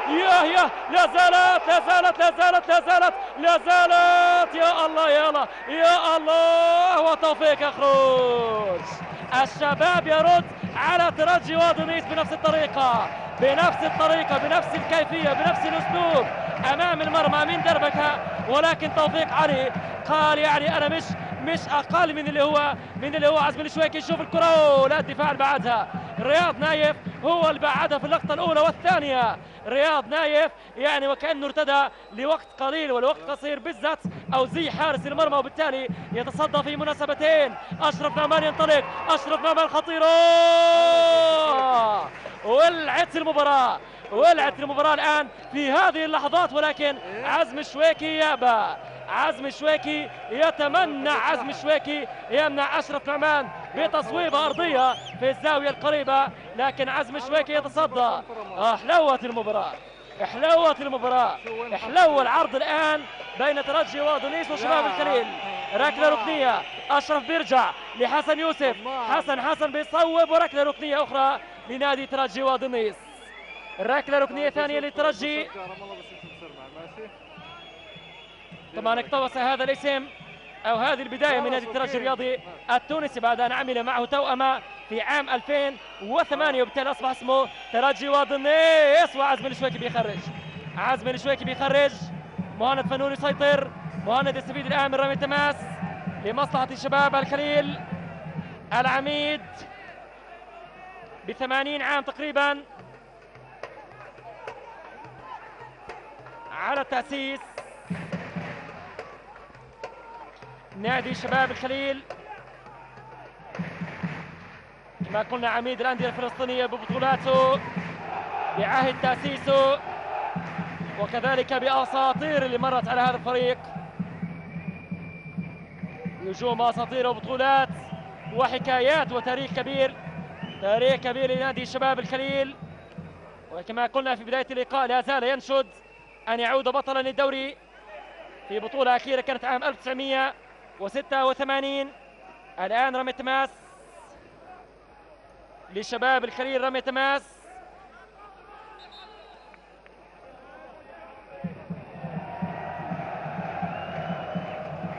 يا لا زالت يا الله وتوفيق يخرج. الشباب يرد على ترجي ودنيس بنفس الطريقه، بنفس الكيفيه، بنفس الاسلوب امام المرمى من دربكه. ولكن توفيق علي قال يعني انا مش اقل من اللي هو عزم الشويكي. شوف الكره، لا الدفاع اللي بعدها رياض نايف هو اللي بعدها في اللقطه الاولى والثانيه. رياض نايف يعني وكانه ارتدى لوقت قليل والوقت قصير بالذات او زي حارس المرمى، وبالتالي يتصدى في مناسبتين. اشرف نعمان ينطلق، اشرف نعمان خطيره، ولعت المباراه الان في هذه اللحظات. ولكن عزم الشويكي يابى، عزم الشويكي يتمنى، عزم الشويكي يمنع اشرف نعمان بتصويبه ارضيه في الزاويه القريبه، لكن عزم الشويكي يتصدى. حلوت المباراه، حلو العرض الان بين ترجي ودنيس وشباب الخليل. ركله ركنيه، اشرف بيرجع لحسن يوسف، حسن بيصوب، وركله ركنيه اخرى لنادي ترجي ودنيس. ركله ركنيه ثانيه للترجي. طبعا اقتبس هذا الاسم او هذه البدايه من نادي الترجي الرياضي التونسي بعد ان عمل معه توأمة في عام 2008، وبالتالي اصبح اسمه ترجي ودنيس. وعزم الشويكي بيخرج، مهند فنون يسيطر، مهند يستفيد الان من رمي التماس لمصلحه شباب الخليل. العميد ب80 عام تقريبا على التأسيس، نادي شباب الخليل كما قلنا عميد الأندية الفلسطينية ببطولاته بعهد تأسيسه، وكذلك بأساطير اللي مرت على هذا الفريق، نجوم أساطير وبطولات وحكايات وتاريخ كبير، لنادي شباب الخليل. وكما قلنا في بداية اللقاء لا زال ينشد أن يعود بطلا للدوري في بطولة أخيرة كانت عام 1986. الآن رمي تماس لشباب الخليل، رمي تماس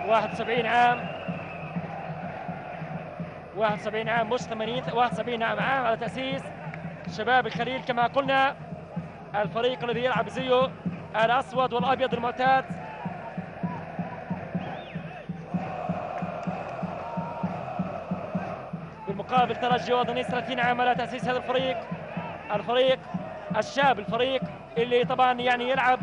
واحد 71 عام 71 عام مش 80. 71 عام على تأسيس شباب الخليل كما قلنا. الفريق الذي يلعب بزيه الأسود والأبيض المعتاد. بالمقابل ترجي وضنيس 30 عام على تأسيس هذا الفريق. الفريق الشاب، الفريق اللي طبعا يعني يلعب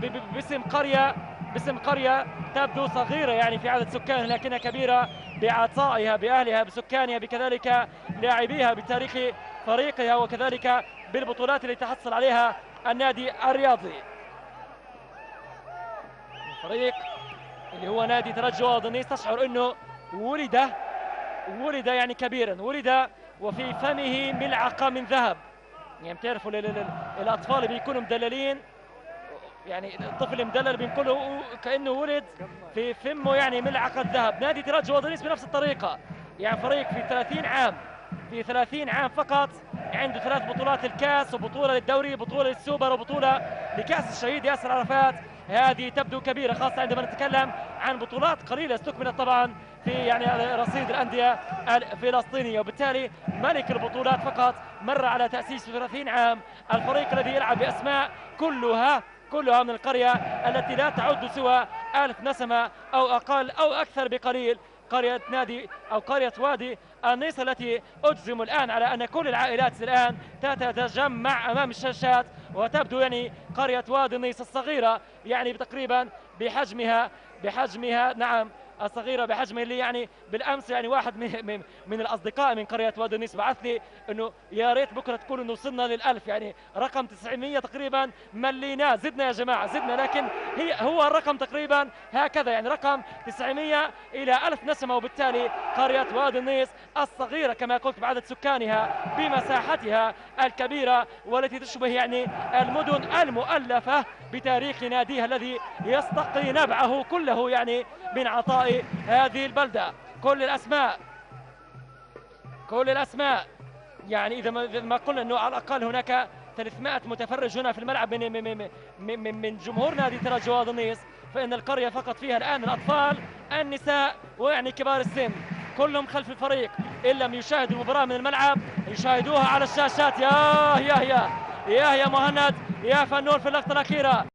باسم قرية تبدو صغيرة يعني في عدد سكانها لكنها كبيرة بعطائها بأهلها بسكانها بكذلك لاعبيها بتاريخ فريقها وكذلك بالبطولات اللي تحصل عليها النادي الرياضي. الفريق اللي هو نادي ترجي وضنيس تشعر انه ولد يعني كبيرا، ولد وفي فمه ملعقة من ذهب. يعني بتعرفوا الأطفال بيكونوا مدللين، يعني الطفل المدلل بنقول له كأنه ولد في فمه يعني ملعقة ذهب. نادي ترجي وضنيس بنفس الطريقة، يعني فريق في 30 عام فقط عنده 3 بطولات الكاس وبطولة للدوري، بطولة للسوبر وبطولة لكأس الشهيد ياسر عرفات. هذه تبدو كبيرة خاصة عندما نتكلم عن بطولات قليلة استكملت طبعا في يعني رصيد الأندية الفلسطينية، وبالتالي ملك البطولات فقط مر على تأسيس 30 عام. الفريق الذي يلعب بأسماء كلها من القرية التي لا تعد سوى 1000 نسمة أو أقل أو أكثر بقليل. قرية نادي أو قرية وادي النيس التي أجزم الآن على أن كل العائلات الآن تتجمع أمام الشاشات، وتبدو يعني قرية وادي النيس الصغيرة يعني تقريبا بحجمها نعم الصغيرة بحجمه. اللي يعني بالأمس يعني واحد من الأصدقاء من قرية وادي النيس بعث لي أنه يا ريت بكرة تكون أنه وصلنا لل1000، يعني رقم 900 تقريبا مليناه، زدنا يا جماعة زدنا، لكن هو الرقم تقريبا هكذا يعني رقم 900 إلى 1000 نسمة. وبالتالي قرية وادي النيس الصغيرة كما قلت بعدد سكانها بمساحتها الكبيرة والتي تشبه يعني المدن المؤلفة بتاريخ ناديها الذي يستقي نبعه كله يعني من عطاء هذه البلدة. كل الأسماء يعني إذا ما قلنا أنه على الأقل هناك 300 متفرج هنا في الملعب من جمهور نادي ترجي وادي النيس، فإن القرية فقط فيها الآن الأطفال النساء ويعني كبار السن كلهم خلف الفريق. إن لم يشاهدوا المباراة من الملعب يشاهدوها على الشاشات. يا مهند يا فنون في اللقطة الأخيرة.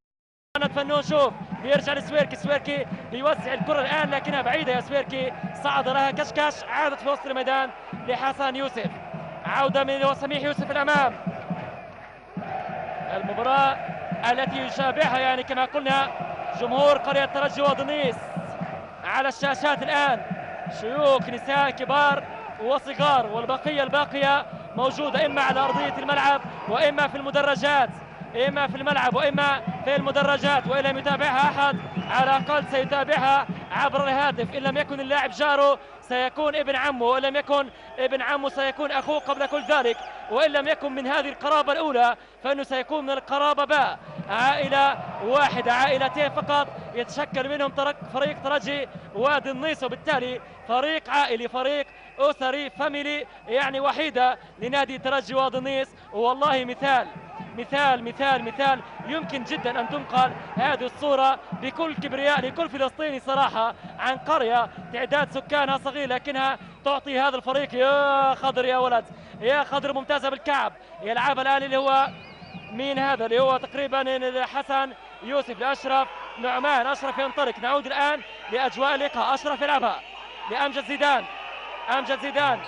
مهند فنون شوف بيرجع لسويركي بيوزع الكرة الآن لكنها بعيدة يا سويركي، صعد لها كشكش، عادت في وسط الميدان لحسن يوسف، عودة من سميح يوسف الأمام. المباراة التي يشابهها يعني كما قلنا جمهور قرية ترجي وادي النيس على الشاشات الآن، شيوخ نساء كبار وصغار، والبقية الباقية موجودة إما على أرضية الملعب وإما في المدرجات، إما في الملعب وإما في المدرجات، وإن لم يتابعها أحد على الأقل سيتابعها عبر الهاتف. إن لم يكن اللاعب جاره سيكون ابن عمه، وإن لم يكن ابن عمه سيكون أخوه قبل كل ذلك، وإن لم يكن من هذه القرابة الأولى فإنه سيكون من القرابة باء. عائلة واحدة، عائلتين فقط يتشكل منهم فريق ترجي وادي النيس، وبالتالي فريق عائلي، فريق أسري، فاميلي يعني وحيدة لنادي ترجي وادي النيس. والله مثال يمكن جدا أن تنقل هذه الصورة بكل كبرياء لكل فلسطيني صراحة عن قرية تعداد سكانها صغير لكنها تعطي هذا الفريق. يا خضر يا ولد، يا خضر ممتازة بالكعب، يلعب الآن اللي هو مين هذا اللي هو تقريبا حسن يوسف لأشرف نعمان. أشرف ينطلق، نعود الآن لأجواء اللقاء. أشرف يلعبها لأمجد زيدان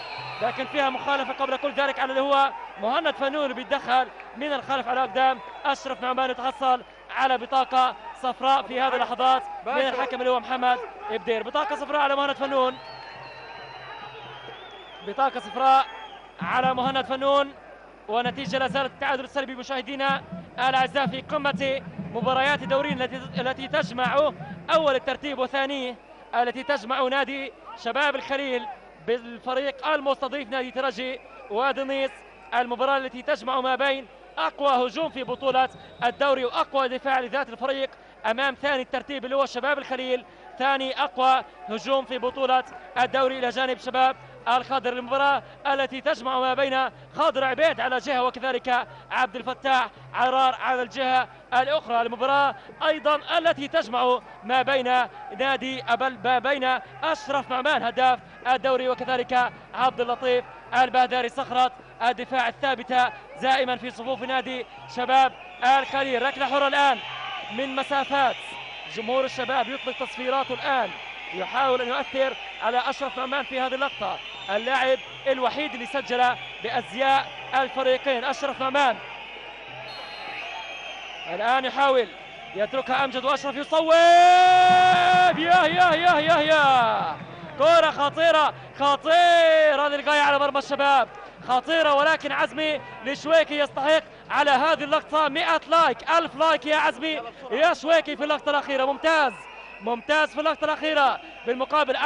لكن فيها مخالفة قبل كل ذلك على اللي هو مهند فنون بيتدخل من الخلف على قدام. أشرف نعمان يتحصل على بطاقة صفراء في هذه اللحظات من الحكم اللي هو محمد إبدير. بطاقة صفراء على مهند فنون، بطاقة صفراء على مهند فنون، ونتيجة لا زالت التعادل السلبي. مشاهدينا الأعزاء في قمة مباريات الدوري التي تجمع أول الترتيب وثانيه، التي تجمع نادي شباب الخليل بالفريق المستضيف نادي ترجي وادي النيس. المباراة التي تجمع ما بين أقوى هجوم في بطولة الدوري وأقوى دفاع لذات الفريق أمام ثاني الترتيب اللي هو شباب الخليل، ثاني أقوى هجوم في بطولة الدوري إلى جانب شباب الخضر. المباراة التي تجمع ما بين خاضر عبيد على جهة وكذلك عبد الفتاح عرار على الجهة الأخرى. المباراة أيضا التي تجمع ما بين ما بين أشرف نعمان هداف الدوري، وكذلك عبد اللطيف البهداري. صخرة الدفاع الثابتة دائما في صفوف نادي شباب الخليل. ركلة حرة الآن من مسافات. جمهور الشباب يطلق تصفيراته الآن، يحاول أن يؤثر على أشرف نعمان في هذه اللقطة، اللاعب الوحيد اللي سجل بأزياء الفريقين. أشرف نعمان الآن يحاول يتركها أمجد، وأشرف يصوب. يا كرة خطيرة خطيرة للغاية على مرمى الشباب، خطيرة، ولكن عزمي لشويكي يستحق على هذه اللقطة 100 لايك 1000 لايك يا عزمي يا شويكي في اللقطة الأخيرة. ممتاز ممتاز في اللقطة الأخيرة. بالمقابل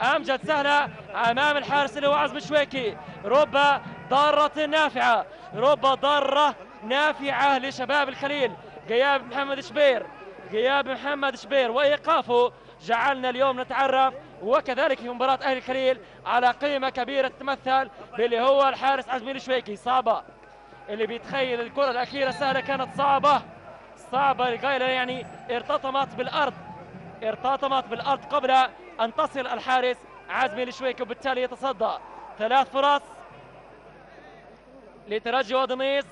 أمجد سهلة أمام الحارس اللي هو عزمي شويكي. رب ضارة نافعة، رب ضارة نافعة لشباب الخليل. غياب محمد شبير وإيقافه جعلنا اليوم نتعرف، وكذلك في مباراة أهلي الخليل، على قيمة كبيرة تتمثل باللي هو الحارس عزمي الشويكي. صعبة، اللي بيتخيل الكرة الأخيرة سهلة كانت صعبة للغاية، يعني ارتطمت بالأرض قبل أن تصل الحارس عزمي الشويكي، وبالتالي يتصدى. 3 فرص لترجي ودميس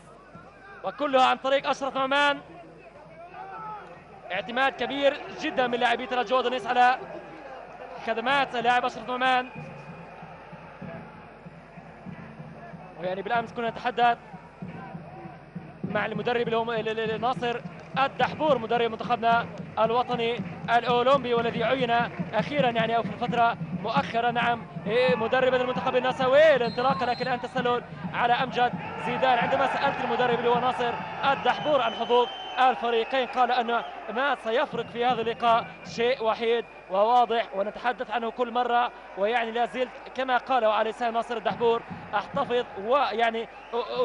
وكلها عن طريق أشرف نعمان. اعتماد كبير جدا من لاعبي ترجي ودميس على خدمات اللاعب أشرف نعمان. ويعني بالأمس كنا نتحدث مع المدرب اللي هو ناصر الدحبور، مدرب منتخبنا الوطني الأولمبي، والذي عين أخيرا يعني أو في الفترة مؤخرا نعم مدربا المنتخب النسوي الانطلاقه، لكن الآن تسلل على أمجد زيدان. عندما سألت المدرب اللي هو ناصر الدحبور عن حظوظ الفريقين قال أن ما سيفرق في هذا اللقاء شيء وحيد وواضح ونتحدث عنه كل مرة، ويعني لا زلت كما قال على لسان ناصر الدحبور أحتفظ ويعني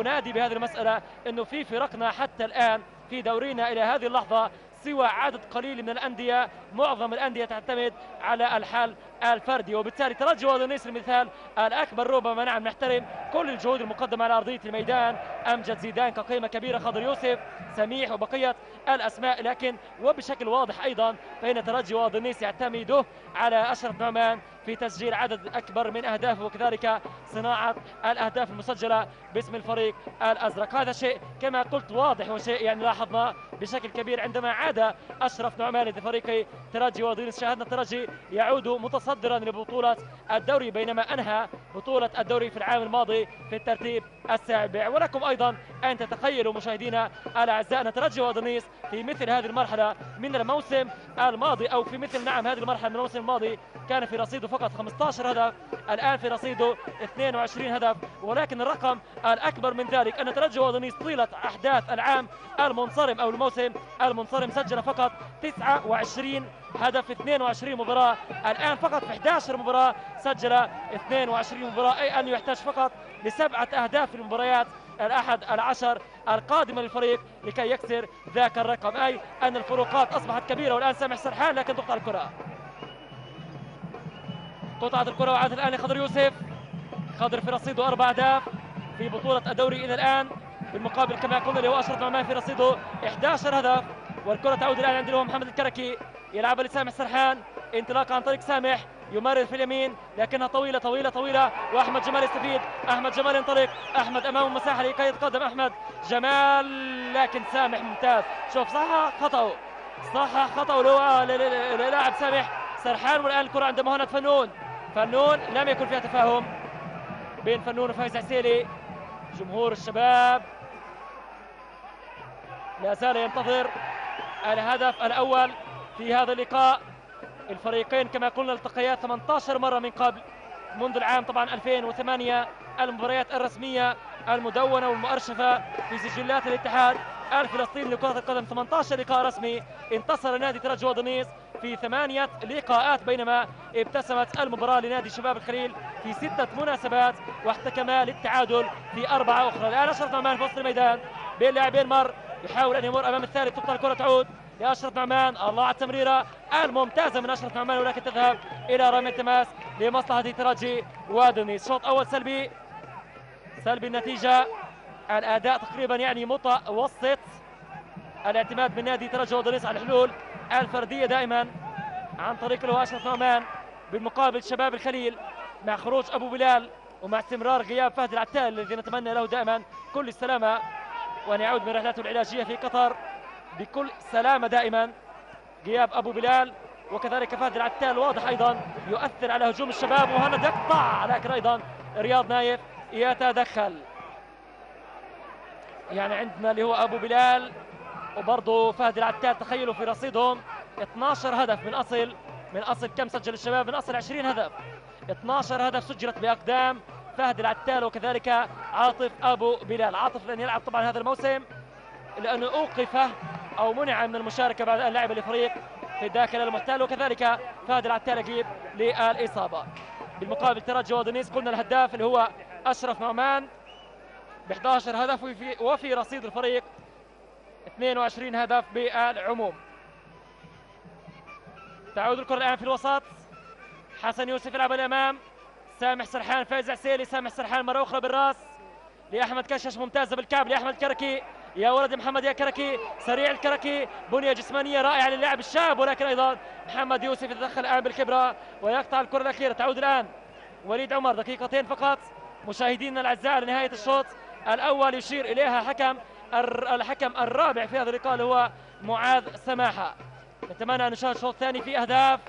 أنادي بهذه المسألة أنه في فرقنا حتى الآن في دورينا إلى هذه اللحظة سوى عدد قليل من الأندية، معظم الأندية تعتمد على الحل الفردي، وبالتالي ترجي ودنيس المثال الأكبر. ربما نعم نحترم كل الجهود المقدمة على أرضية الميدان، أمجد زيدان كقيمة كبيرة، خضر يوسف، سميح وبقية الأسماء، لكن وبشكل واضح أيضا فإن ترجي ودنيس يعتمد على أشرف نعمان في تسجيل عدد أكبر من أهدافه، وكذلك صناعة الأهداف المسجلة باسم الفريق الأزرق. هذا شيء كما قلت واضح، وشيء يعني لاحظناه بشكل كبير عندما عاد أشرف نعمان لفريق ترجي ودنيس. شاهدنا الترجي يعود متصدرا لبطولة الدوري بينما أنهى بطولة الدوري في العام الماضي في الترتيب السابع. ولكم أيضا أن تتخيلوا مشاهدينا الأعزاء أن ترجي ودنيس في مثل هذه المرحلة من الموسم الماضي، أو في مثل نعم هذه المرحلة من الموسم الماضي، كان في رصيده فقط 15 هدف، الآن في رصيده 22 هدف. ولكن الرقم الأكبر من ذلك أن ترجي ودنيس طيلة أحداث العام المنصرم أو الموسم المنصرم سجل فقط 29 هدف في 22 مباراة، الآن فقط في 11 مباراة سجل 22 مباراة، أي أنه يحتاج فقط ل7 أهداف في المباريات الأحد العشر القادمة للفريق لكي يكسر ذاك الرقم، أي أن الفروقات أصبحت كبيرة. والآن سامح سرحان لكن تقطع الكرة، قطعت الكرة وعادت الآن لخضر يوسف. خضر في رصيده 4 أهداف في بطولة الدوري إلى الآن، بالمقابل كما قلنا اللي هو أشرف نعمان في رصيده 11 هدف. والكرة تعود الآن عند محمد الكركي، يلعبها لسامح سرحان، انطلاقة عن طريق سامح، يمرر في اليمين لكنها طويلة طويلة طويلة، وأحمد جمال يستفيد. أحمد جمال ينطلق، أحمد أمامه مساحة لكي يتقدم أحمد جمال، لكن سامح ممتاز. شوف صح خطأ للاعب سامح سرحان. والآن الكرة عند مهند فنون لم يكن فيها تفاهم بين فنون وفايز عسيلي. جمهور الشباب لا زال ينتظر الهدف الأول في هذا اللقاء. الفريقين كما قلنا التقيا 18 مرة من قبل منذ العام طبعا 2008، المباريات الرسمية المدونة والمؤرشفة في سجلات الاتحاد الفلسطيني لكرة القدم. 18 لقاء رسمي انتصر نادي ترجي ودنيس في 8 لقاءات، بينما ابتسمت المباراة لنادي شباب الخليل في 6 مناسبات واحتكم للتعادل في 4 أخرى. الآن أشرف نعمان في وسط الميدان بين لاعبين، يحاول أن يمر أمام الثالث، تبقى الكرة تعود لأشرف نعمان. الله على التمريرة الممتازة من أشرف نعمان، ولكن تذهب إلى رمي التماس لمصلحة ترجي ودنيس. شوط أول سلبي النتيجة، الأداء تقريبا يعني متوسط، الاعتماد من نادي ترجي ودنيس على الحلول الفردية دائما عن طريق له أشرف نعمان. بالمقابل شباب الخليل مع خروج أبو بلال ومع استمرار غياب فهد العتال الذي نتمنى له دائما كل السلامة وأن يعود من رحلته العلاجية في قطر بكل سلامة دائما. غياب أبو بلال وكذلك فهد العتال واضح أيضا يؤثر على هجوم الشباب، وهنا يقطع لكن أيضا رياض نايف يتدخل. يعني عندنا اللي هو أبو بلال وبرضه فهد العتال، تخيلوا في رصيدهم 12 هدف من أصل كم سجل الشباب؟ من أصل 20 هدف. 12 هدف سجلت بأقدام فهد العتال وكذلك عاطف أبو بلال. عاطف لن يلعب طبعا هذا الموسم لأنه أوقف أو منع من المشاركة بعد أن لعب لفريق في الداخل المحتل، وكذلك فهد العتال يجيب للإصابة. بالمقابل ترجي ودنيس قلنا الهداف اللي هو أشرف نعمان ب 11 هدف، وفي رصيد الفريق 22 هدف بالعموم. تعود الكرة الآن في الوسط، حسن يوسف يلعب الأمام، سامح سرحان، فايز عسيلي، سامح سرحان مرة أخرى بالراس لأحمد كشش، ممتازة بالكعب لأحمد كركي، يا ولد محمد يا كركي، سريع الكركي، بنية جسمانية رائعة للاعب الشاب، ولكن أيضا محمد يوسف يتدخل الآن بالخبرة ويقطع الكرة الأخيرة. تعود الآن وليد عمر، دقيقتين فقط مشاهدينا الأعزاء لنهاية الشوط الأول، يشير إليها الحكم الرابع في هذا اللقاء اللي هو معاذ سماحة. نتمنى أن نشاهد الشوط الثاني في أهداف،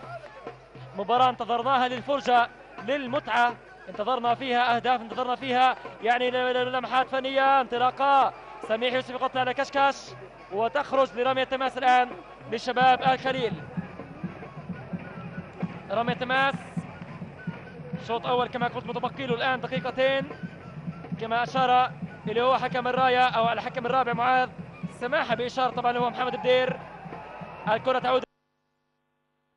مباراة انتظرناها للفرجة للمتعة، انتظرنا فيها أهداف، انتظرنا فيها يعني لمحات فنية، انطلاقة سميح يوسف يقطع على كشكش وتخرج لرمية تماس الآن لشباب الخليل. رمية تماس شوط أول كما قلت متبقي له الآن دقيقتين كما أشار اللي هو حكم الراية أو الحكم الرابع معاذ سماحة بإشارة طبعا هو محمد بدير. الكرة تعود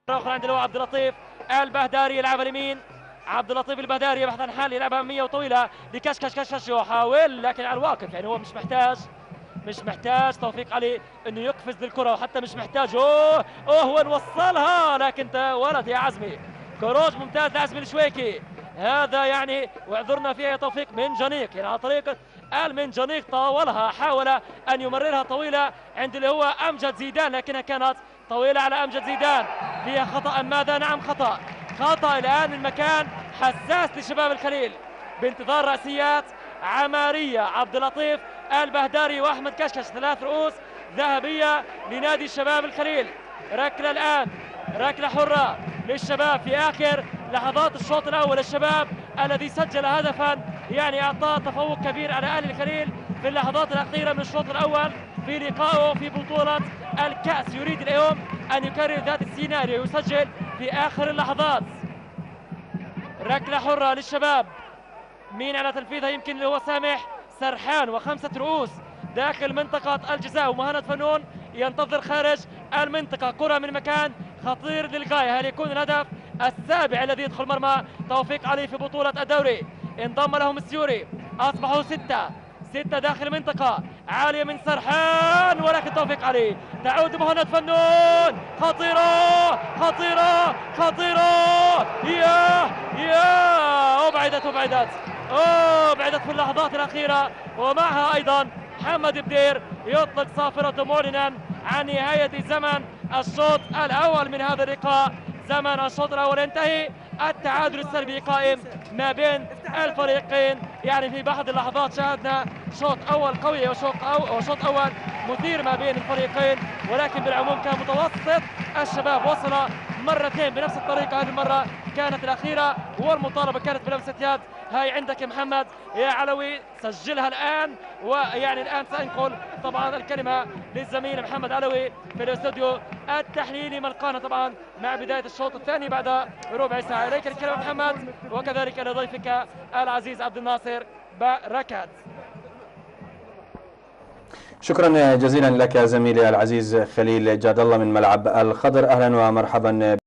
أخرى عند اللي هو عبد اللطيف البهداري، يلعبها اليمين عبد اللطيف البهداري يبحث عن حل، يلعبها 100 وطويلة لكشكش، كشكش يحاول لكن على الواقف، يعني هو مش محتاج توفيق علي انه يقفز للكرة، وحتى مش محتاج هو وصلها، لكن ولد يا عزمي كروج ممتاز لعزمي الشويكي، هذا يعني واعذرنا فيها يا توفيق من جنيق، يعني على طريقة المنجنيق طاولها، حاول ان يمررها طويلة عند اللي هو امجد زيدان، لكنها كانت طويلة على امجد زيدان. فيها خطأ أم ماذا؟ نعم خطأ الآن من مكان حساس لشباب الخليل بانتظار رأسيات عمارية. عبد اللطيف البهداري وأحمد كشكش، 3 رؤوس ذهبية لنادي شباب الخليل. ركلة الآن، ركلة حرة للشباب في آخر لحظات الشوط الأول، الشباب الذي سجل هدفا يعني أعطاه تفوق كبير على أهل الخليل في اللحظات الأخيرة من الشوط الأول في لقائه في بطولة الكأس، يريد اليوم أن يكرر ذات السيناريو، يسجل في آخر اللحظات. ركلة حرة للشباب، مين على تنفيذها؟ يمكن اللي هو سامح سرحان، و5 رؤوس داخل منطقة الجزاء، ومهند فنون ينتظر خارج المنطقة. كرة من مكان خطير للغاية، هل يكون الهدف السابع الذي يدخل مرمى توفيق علي في بطولة الدوري؟ انضم لهم السيوري، أصبحوا 6 داخل المنطقة عالية من سرحان، ولكن توفيق علي، تعود مهند فنون، خطيرة خطيرة خطيرة، يا أبعدت في اللحظات الأخيرة، ومعها أيضا محمد بدير يطلق صافرة معلنا عن نهاية زمن الشوط الأول من هذا اللقاء. زمن الشوط الأول ينتهي، التعادل السلبي قائم ما بين الفريقين، يعني في بعض اللحظات شاهدنا شوط أول قوي وشوط أول مثير ما بين الفريقين، ولكن بالعموم كان متوسط. الشباب وصل مرتين بنفس الطريقة، هذه المرة كانت الأخيرة والمطالبة كانت بلمسة يد. هاي عندك يا محمد يا علوي، سجلها الآن، ويعني الآن سأنقل طبعا الكلمة للزميل محمد علوي في الاستوديو التحليلي ملقانا طبعا مع بداية الشوط الثاني بعد ربع ساعة. إليك الكلمة محمد، وكذلك لضيفك العزيز عبد الناصر بركات. شكرا جزيلا لك زميلي العزيز خليل جاد الله من ملعب الخضر، أهلا ومرحبا.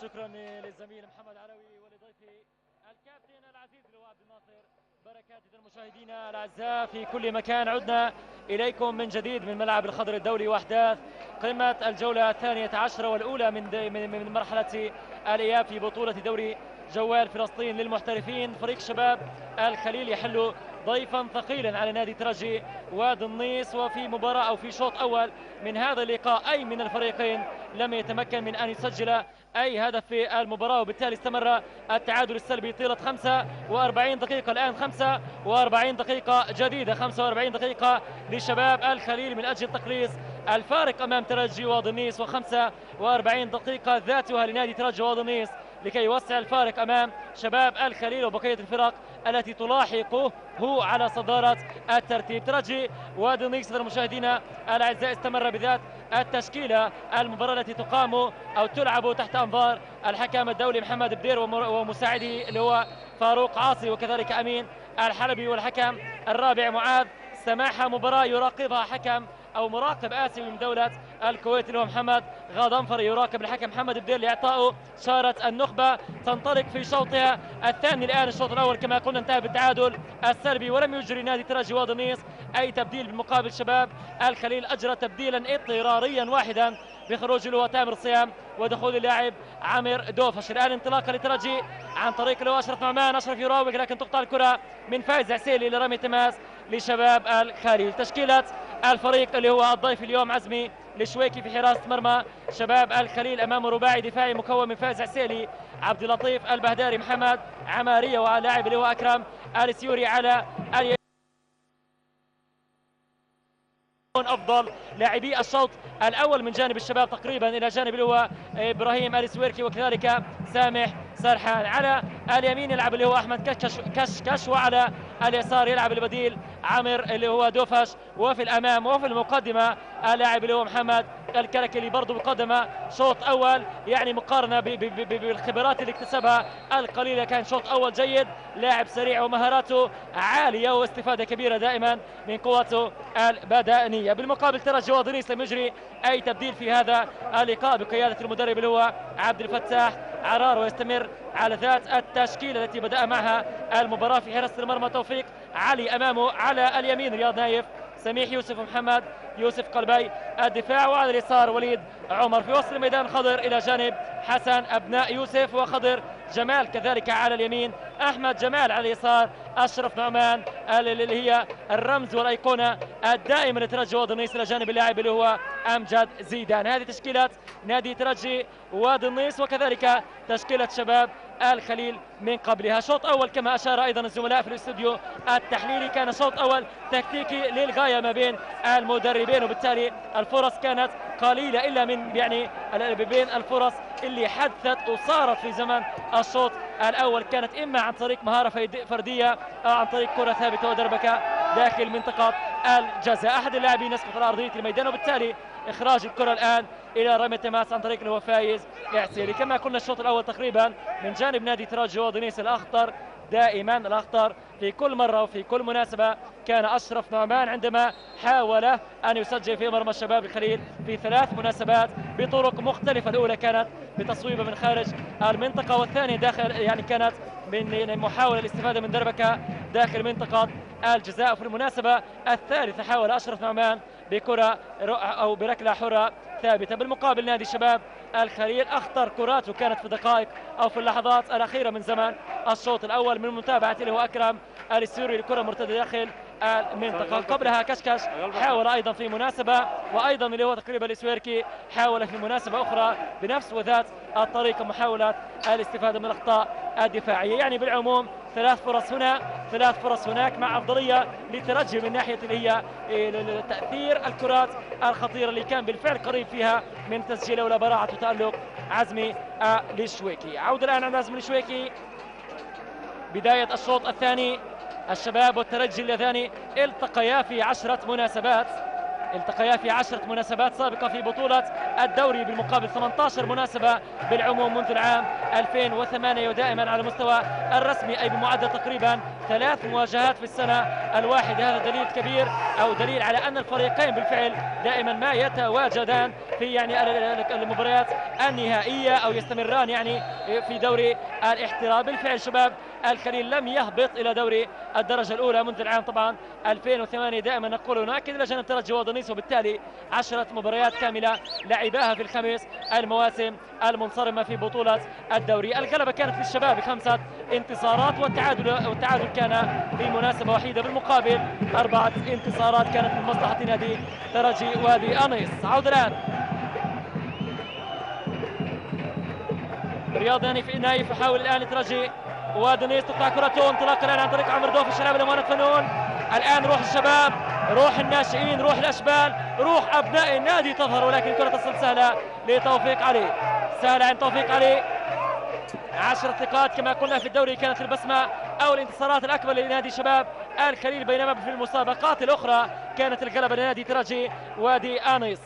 شكرا للزميل محمد علوي ولضيفي الكابتن العزيز اللي هو عبد الناصر بركات. مشاهدينا الاعزاء في كل مكان، عدنا اليكم من جديد من ملعب الخضر الدولي واحداث قمه الجوله 12 والاولى من مرحله الإياب في بطولة دوري جوال فلسطين للمحترفين. فريق شباب الخليل يحل ضيفا ثقيلا على نادي ترجي وادي النيس، وفي مباراة أو في شوط أول من هذا اللقاء أي من الفريقين لم يتمكن من أن يسجل أي هدف في المباراة، وبالتالي استمر التعادل السلبي طيلة 45 دقيقة. الآن 45 دقيقة جديدة، 45 دقيقة لشباب الخليل من أجل تقليص الفارق أمام ترجي وادي النيس، و45 دقيقة ذاتها لنادي ترجي وادي النيس لكي يوسع الفارق أمام شباب الخليل وبقية الفرق التي تلاحقه هو على صدارة الترتيب. ترجي وادي النيس المشاهدين الأعزاء استمر بذات التشكيلة. المباراة التي تقام أو تلعب تحت أنظار الحكم الدولي محمد بدير ومساعده اللي هو فاروق عاصي وكذلك أمين الحلبي، والحكم الرابع معاذ سماحة. مباراة يراقبها حكم أو مراقب آسيوي من دولة الكويت اللي هو محمد غاضنفر، يراقب الحكم محمد بدير لإعطائه شارة النخبة. تنطلق في شوطها الثاني الآن. الشوط الأول كما قلنا انتهى بالتعادل السلبي، ولم يجري نادي ترجي وادي النيس أي تبديل. بالمقابل شباب الخليل أجرى تبديلا اضطراريا واحدا بخروج اللي هو تامر صيام ودخول اللاعب عامر دوفش. الآن انطلاقة لترجي عن طريق اللي هو أشرف نعمان. أشرف يراوغ لكن تقطع الكرة من فايز عسيلي لرمي تماس لشباب الخليل. تشكيلة الفريق اللي هو الضيف اليوم عزمي لشويكي في حراسة مرمى شباب الخليل أمام رباعي دفاعي مكون من فايز عسيلي، عبد اللطيف البهداري، محمد عمارية، ولاعب اللي هو أكرم السيوري على افضل لاعبي الشوط الاول من جانب الشباب تقريبا الى جانب اللي هو ابراهيم السويركي وكذلك سامح سرحان. على اليمين يلعب اللي هو احمد كشكش، وعلى اليسار يلعب البديل عامر اللي هو دوفش، وفي الامام وفي المقدمه اللاعب اللي هو محمد الكركي اللي برضه مقدمه شوط اول يعني مقارنه بالخبرات اللي اكتسبها القليله. كان شوط اول جيد، لاعب سريع ومهاراته عاليه واستفاده كبيره دائما من قوته البدنيه. بالمقابل ترجي وادي النيس لم يجري اي تبديل في هذا اللقاء بقياده المدرب اللي هو عبد الفتاح عرار، ويستمر على ذات التشكيله التي بدأ معها المباراه. في حراسه المرمى توفيق علي، امامه على اليمين رياض نايف، سميح يوسف ومحمد يوسف قلبي الدفاع، وعلى اليسار وليد عمر. في وسط الميدان خضر الى جانب حسن ابناء يوسف، وخضر جمال كذلك على اليمين، احمد جمال على اليسار، اشرف نعمان اللي هي الرمز والايقونه الدائمه لترجي وادي النيس الى جانب اللاعب اللي هو امجد زيدان. هذه تشكيلات نادي ترجي وادي النيس وكذلك تشكيله شباب الخليل من قبلها. شوط اول كما اشار ايضا الزملاء في الاستوديو التحليلي كان شوط اول تكتيكي للغايه ما بين المدربين، وبالتالي الفرص كانت قليله الا من يعني بين الفرص اللي حدثت وصارت في زمن الشوط الاول كانت اما عن طريق مهاره فرديه او عن طريق كره ثابته ودربكه داخل منطقه الجزاء. احد اللاعبين يسقط على ارضيه الميدان، وبالتالي اخراج الكره الان الى رمي التماس عن طريق اللي هو فايز عسيري. كما قلنا الشوط الاول تقريبا من جانب نادي ترجي وادي النيس الاخطر دائما، الاخطر في كل مره وفي كل مناسبه كان اشرف نعمان عندما حاول ان يسجل في مرمى الشباب الخليل في 3 مناسبات بطرق مختلفه. الاولى كانت بتصويبه من خارج المنطقه، والثانيه داخل يعني كانت من محاوله الاستفاده من دربكه داخل منطقه الجزاء. في المناسبه الثالثه حاول اشرف نعمان بكره او بركله حره ثابته. بالمقابل نادي شباب الخليل اخطر كراته كانت في دقائق او في اللحظات الاخيره من زمان الشوط الاول من متابعه اللي هو اكرم السوري لكره مرتده داخل المنطقه. قبلها كشكش حاول ايضا في مناسبه، وايضا اللي هو تقريبا السويركي حاول في مناسبه اخرى بنفس وذات الطريقه محاوله الاستفاده من الاخطاء الدفاعيه. يعني بالعموم 3 فرص هنا 3 فرص هناك، مع افضليه لترجي من ناحيه اللي هي تاثير الكرات الخطيره اللي كان بالفعل قريب فيها من تسجيله ولا براعه وتالق عزمي للشويكي. عوده الان على عزمي للشويكي. بدايه الشوط الثاني الشباب والترجي اللذان التقيا في 10 مناسبات سابقة في بطولة الدوري، بالمقابل 18 مناسبة بالعموم منذ العام 2008، ودائما على المستوى الرسمي أي بمعدل تقريبا 3 مواجهات في السنة الواحدة. هذا دليل كبير أو دليل على أن الفريقين بالفعل دائما ما يتواجدان في يعني المباريات النهائية أو يستمران يعني في دوري الاحتراف. بالفعل شباب الخليل لم يهبط إلى دوري الدرجة الأولى منذ العام طبعا 2008. دائما نقول ونؤكد لجنة الترجي وضنيس، وبالتالي 10 مباريات كاملة لعباها في الخمس المواسم المنصرمة في بطولة الدوري. الغلبة كانت للشباب ب5 انتصارات، والتعادل كان بمناسبة وحيدة، بالمقابل 4 انتصارات كانت من مصلحة نادي ترجي وادي أنيس. عودة الآن رياض نايف يحاول الآن الترجي وادي أنيس، تقطع كرته، انطلاق الآن عن طريق عمر دوف، الشباب لمهند فنون. الآن روح الشباب، روح الناشئين، روح الأشبال، روح أبناء النادي تظهر، ولكن كرة تصل سهلة لتوفيق علي، سهلة عن توفيق علي. 10 ثقات كما قلنا في الدوري كانت البسمة أو الانتصارات الأكبر لنادي شباب الخليل، بينما في المسابقات الأخرى كانت الغلبة لنادي ترجي وادي أنيس.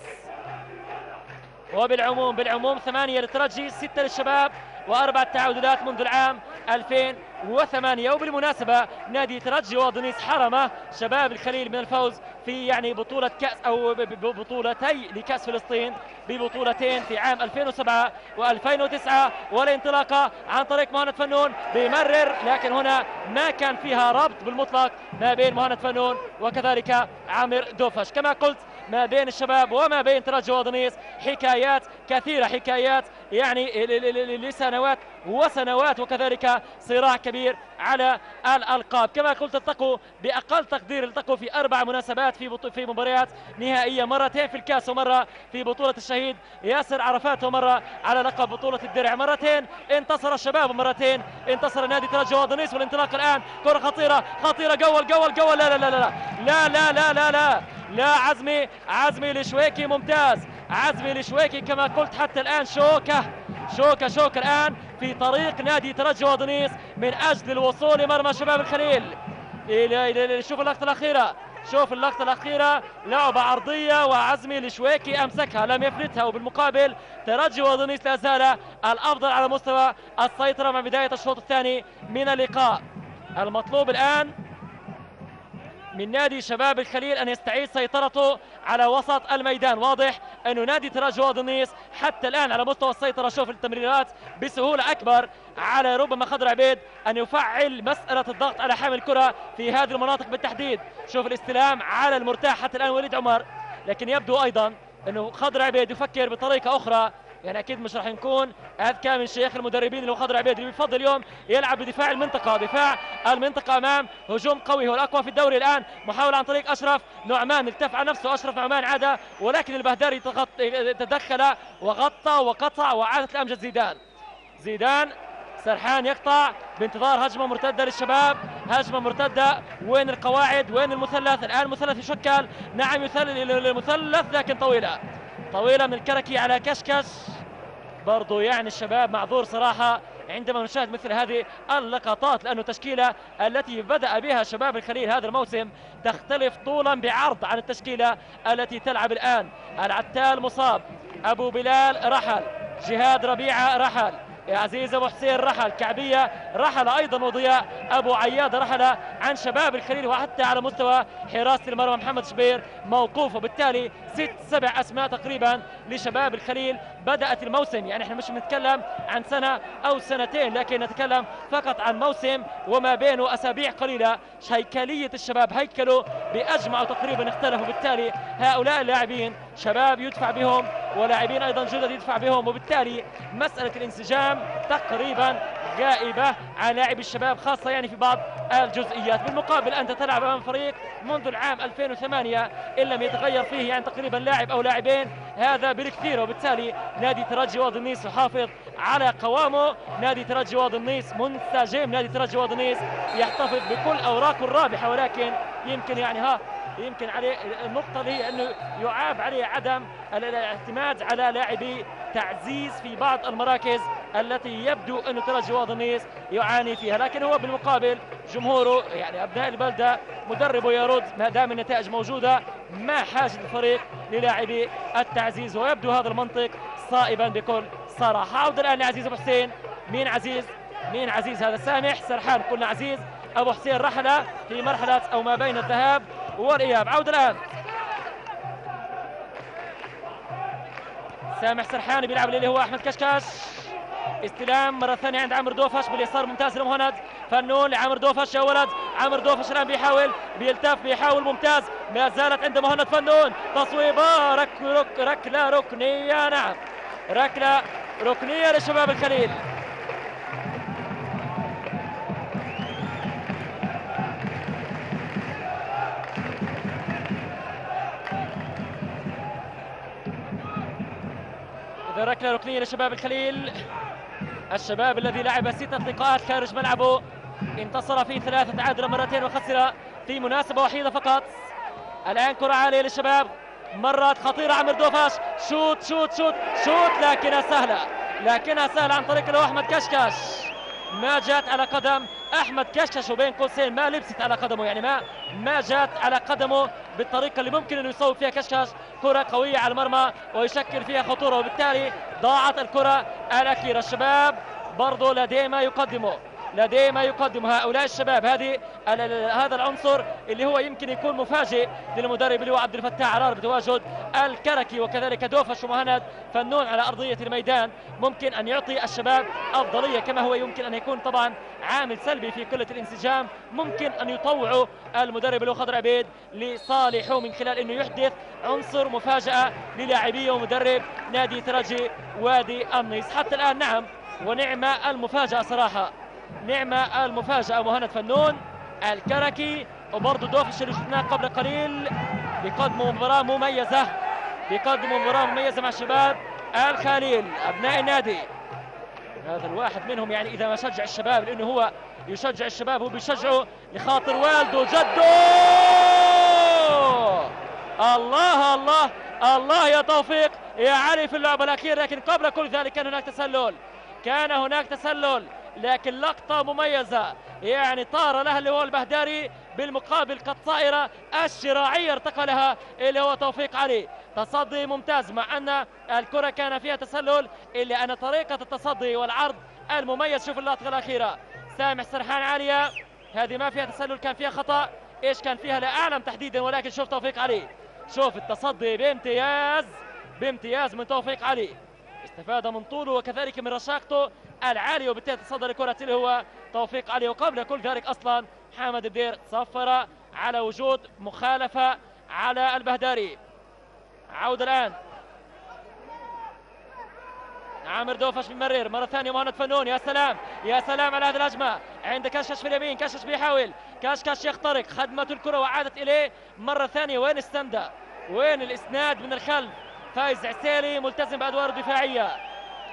وبالعموم 8 للترجي، 6 للشباب، و4 تعادلات منذ العام 2008. وبالمناسبة نادي ترجي وادي حرم شباب الخليل من الفوز في بطولة كأس أو بطولتي لكأس فلسطين، ببطولتين في عام 2007 و2009، والانطلاقة عن طريق مهند فنون بيمرر، لكن هنا ما كان فيها ربط بالمطلق ما بين مهند فنون وكذلك عامر دوفش. كما قلت ما بين الشباب وما بين ترجي وادي حكايات كثيرة، حكايات لسنوات وسنوات، وكذلك صراع كبير على الألقاب. كما قلت التقوا بأقل تقدير، التقوا في 4 مناسبات في مباريات نهائية، مرتين في الكاس ومرة في بطولة الشهيد ياسر عرفات، ومرة على لقب بطولة الدرع. مرتين انتصر الشباب ومرتين انتصر نادي ترجي وادي. والانطلاق الآن كرة خطيرة، جول لا لا لا لا لا لا لا لا لا لا عزمي الشويكي ممتاز، عزمي الشويكي كما قلت حتى الآن شوكة الآن في طريق نادي ترجي وادي من أجل الوصول لمرمى شباب الخليل. شوف اللقطة الأخيرة، لعبة عرضية وعزمي الشويكي أمسكها لم يفلتها، وبالمقابل ترجي وادي لا زال الأفضل على مستوى السيطرة مع بداية الشوط الثاني من اللقاء. المطلوب الآن من نادي شباب الخليل أن يستعيد سيطرته على وسط الميدان. واضح أنه نادي ترجي وادي حتى الآن على مستوى السيطرة، شوف التمريرات بسهولة أكبر على ربما خضر عبيد أن يفعل مسألة الضغط على حامل الكرة في هذه المناطق بالتحديد. شوف الاستلام على المرتاح حتى الآن وليد عمر، لكن يبدو أيضا أنه خضر عبيد يفكر بطريقة أخرى، أكيد مش راح نكون أذكى من شيخ المدربين اللي هو خضر عبيد، اللي بيفضل اليوم يلعب بدفاع المنطقة أمام هجوم قوي، هو الأقوى في الدوري الآن. محاولة عن طريق أشرف نعمان، التف عن نفسه أشرف نعمان، عاد ولكن البهداري تدخل وغطى وقطع، وعادت لأمجد زيدان سرحان يقطع بانتظار هجمة مرتدة للشباب، هجمة مرتدة. وين القواعد؟ وين المثلث؟ الآن المثلث يشكل، نعم المثلث، لكن طويلة من الكركي على كشكش. برضو الشباب معذور صراحة عندما نشاهد مثل هذه اللقطات، لأنه التشكيلة التي بدأ بها شباب الخليل هذا الموسم تختلف طولا بعرض عن التشكيلة التي تلعب الآن. العتال مصاب، أبو بلال رحل، جهاد ربيعة رحل، عزيز أبو حسين رحل، كعبية رحل أيضا، وضياء أبو عياد رحل عن شباب الخليل، وحتى على مستوى حراسة المرمى محمد شبير موقوف. وبالتالي 6-7 أسماء تقريبا لشباب الخليل بدأت الموسم. احنا مش بنتكلم عن سنة أو سنتين، لكن نتكلم فقط عن موسم وما بينه أسابيع قليلة. هيكلية الشباب هيكلوا بأجمع تقريبا اختلفوا، بالتالي هؤلاء اللاعبين شباب يدفع بهم، ولاعبين أيضا جدد يدفع بهم، وبالتالي مسألة الانسجام تقريبا غائبة على لاعبي الشباب، خاصة في بعض الجزئيات. بالمقابل أنت تلعب أمام فريق منذ العام 2008 إن لم يتغير فيه تقريبا لاعب أو لاعبين، هذا بالكثير. وبالتالي نادي ترجي وادي يحافظ على قوامه، نادي ترجي وادي منسجم، نادي ترجي وادي يحتفظ بكل أوراقه الرابحة، ولكن يمكن عليه النقطة اللي أنه يعاب عليه عدم الاعتماد على لاعبي تعزيز في بعض المراكز التي يبدو أنه ترجي وادي يعاني فيها. لكن هو بالمقابل جمهوره أبناء البلدة مدربه يرد ما دام النتائج موجودة، ما حاجة الفريق للاعبي التعزيز، ويبدو هذا المنطق صائبا بكل صراحة. عودة الآن لعزيز أبو حسين. مين عزيز هذا؟ سامح سرحان، قلنا عزيز أبو حسين رحلة في مرحلة أو ما بين الذهاب والإياب. عودة الآن سامح سرحان بيلعب اللي هو أحمد كشكاش استلام مرة ثانية عند عمرو دوفش باليسار ممتاز لمهند فنون لعمرو دوفش يا ولد. عمرو دوفش الآن بيحاول بيلتف بيحاول ممتاز ما زالت عند مهند فنون تصويبة ركلة ركنية. نعم ركلة ركنية لشباب الخليل. إذا ركلة ركنية لشباب الخليل. الشباب الذي لعب 6 لقاءات خارج ملعبه انتصر في 3 تعادل مرتين وخسر في مناسبة وحيدة فقط. الآن كرة عالية للشباب مرات خطيرة عمرو دوفش شوت شوت شوت شوت لكنها سهلة عن طريق له أحمد كشكش. ما جات على قدم أحمد كشكش وبين قوسين ما لبست على قدمه يعني ما جات على قدمه بالطريقة اللي ممكن أنه يصوب فيها كشكش. كرة قوية على المرمى ويشكل فيها خطورة وبالتالي ضاعت الكرة الأخيرة. الشباب برضو لديه ما يقدم هؤلاء الشباب هذا العنصر اللي هو يمكن يكون مفاجئ للمدرب اللي هو عبد الفتاح عرار بتواجد الكركي وكذلك دوفش ومهند فنون على أرضية الميدان. ممكن أن يعطي الشباب أفضلية كما هو يمكن أن يكون طبعا عامل سلبي في قلة الانسجام. ممكن أن يطوعوا المدرب اللي هو خضر عبيد لصالحه من خلال أنه يحدث عنصر مفاجأة للاعبيه ومدرب نادي ترجي وادي النيس. حتى الآن نعم ونعم المفاجأة صراحة نعمة المفاجأة مهند فنون الكركي وبرضه دوفش اللي شفناه قبل قليل بيقدموا مباراة مميزة مع الشباب الخليل أبناء النادي. هذا الواحد منهم يعني إذا ما شجع الشباب لأنه هو يشجع الشباب هو بيشجعه لخاطر والده جده. الله الله الله يا توفيق يا علي في اللعبة الأخيرة. لكن قبل كل ذلك كان هناك تسلل لكن لقطة مميزة يعني طار لها اللي هو البهداري بالمقابل كالطائرة الشراعية ارتقى لها اللي هو توفيق علي. تصدي ممتاز مع أن الكرة كان فيها تسلل إلا أن طريقة التصدي والعرض المميز. شوف اللقطة الأخيرة سامح سرحان عالية هذه ما فيها تسلل كان فيها خطأ إيش كان فيها لا أعلم تحديدا ولكن شوف توفيق علي شوف التصدي بامتياز من توفيق علي استفاد من طوله وكذلك من رشاقته العالية وبالتالي تصدر الكرة اللي هو توفيق علي. وقبل كل ذلك أصلا حامد بدير صفر على وجود مخالفة على البهداري. عودة الآن عامر دوفش بيمرر مرة ثانية مهند فنون يا سلام على هذه الهجمة عند كشكش في اليمين. كشكش بيحاول كشكش يخترق خدمة الكرة وعادت إليه مرة ثانية. وين السندة وين الإسناد من الخلف. فايز عسيلي ملتزم بأدوار الدفاعية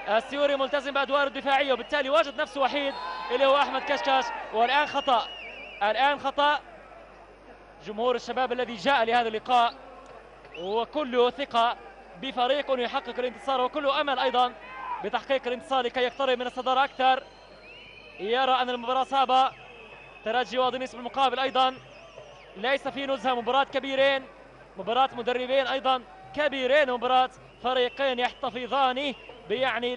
السيوري ملتزم بأدوار الدفاعية وبالتالي وجد نفسه وحيد اللي هو أحمد كشكش. والآن خطأ جمهور الشباب الذي جاء لهذا اللقاء وكله ثقة بفريق يحقق الانتصار وكله أمل أيضا بتحقيق الانتصار لكي يقترب من الصدارة أكثر. يرى أن المباراة صعبة ترجي وادي بالمقابل أيضا ليس في نزهة مباراة كبيرين مباراة مدربين أيضا كبيرين ومباراة فريقين يحتفظان يعني